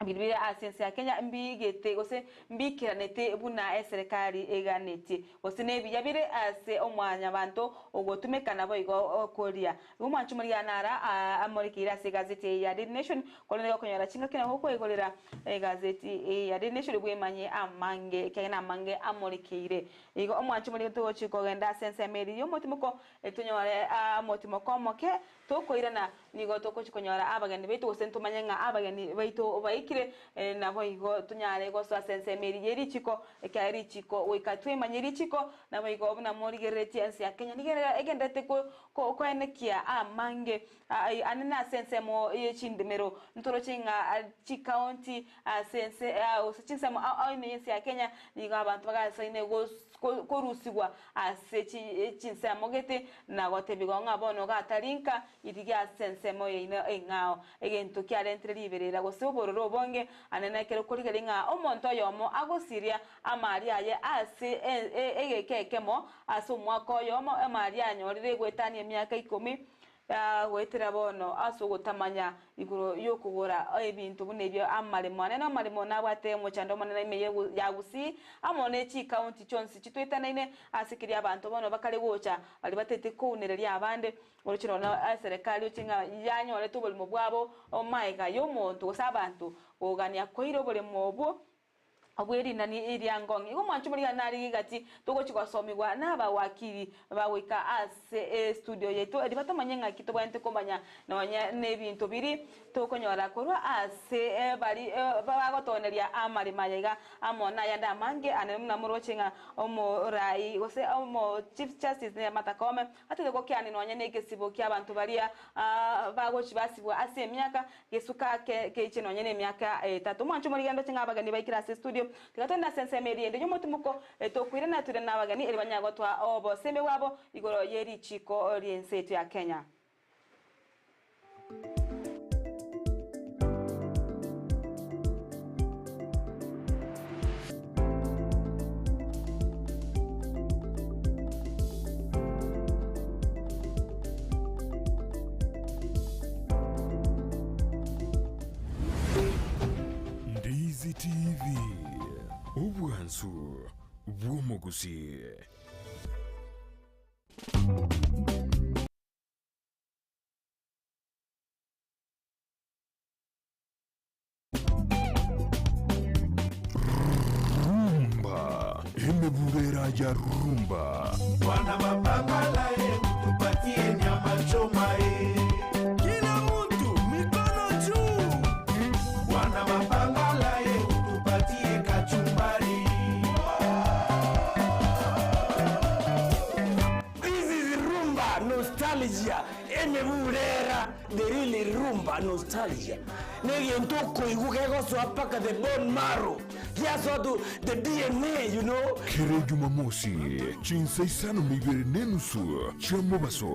bilibira asense ya Kenya mbigete gose mbikiranete buna serikali eganete gose nebiyabire ase omwanya bantu ogotumekana boigo okoria umwanchu muri yanara amorikira ase gazeti ya Daily Nation kolonera konyora chinga kina hoko egolera gazeti ya Daily Nation bwemanye amange kena amange amorikire igo omwanchu muri to chiko genda sense meri yo motimoko etunyore motimoko moke tokoirana nigo toko chikonyora abagani beito sentumanya abagani beito kire nabo igo tunyare go so sense meri yeri chiko ekari chiko wikatwe manyeri chiko nabo igo buna mori gereti ansi ya Kenya nigera egendete ko enekia amange anena sense mo yechindemero ntoro chinga chi county sense osichinsa mo ayensi ya Kenya niga abantu bagasaine go rusigwa ase chinsa mogete na gotebigo ngabono gatarinka idiga sense mo yina engao egento kyale entre liberera go sobororo bonge anena kero koligelinga omonto yomo agosiria amari aye ase egekekemo ase omwako yomo amari anyorire gwetania emyaka 10 wetera bono asugutamanya iguru yokugura ebintu bunebyo amarimo anene marimo nabwate mu chando manene imeye ya Gusii amone chi county chonsi chitwetanaine asikiri abantu bono bakale gocha bali batete kunereria abande urukino na serikali ucinga yanyore tubulimo bwabo omaiga yomuntu sabantu ogania koiro bulimo bwo abweri nani iriangongi ngo mwanchu muri nari gati tugo chikosomigwa naba wakiri bawika ase studio yetu edibatamanye ngaki to bwente komanya nanya nebintu biri tokonyora korwa ase bari bagotoneria amari mayiga amona yanda mange anemna murochinga omorai gose omo chief justice ne matakome atego kyani nanya negesibo kyabantu baria bagochi basibwa ase emyaka gesuka ke chino nyene emyaka 3 mwanchu muri gando chinga bagani baikira ase studio tigatenda sense meriende nyo mutumuko tokwire na ture nabagani eri banyagotwa obo sembe wabo igoro yeri chiko riensetu ya Kenya. Ndizi TV Obwansu bw'omugusi. Rumba imeburera ya rumba. Wana mapangala tupatie nyama choma kila mtu mikono juu. Wana mapangala tupatie kachumbari. This is rumba nostalgia. Emeburera the really rumba nostalgia. Negi ntoko igukego swapaka the bone marrow. Yes, or the DNA, you know. Kere Jumamosi, chinsa isano mibere nenusu, chamobaso.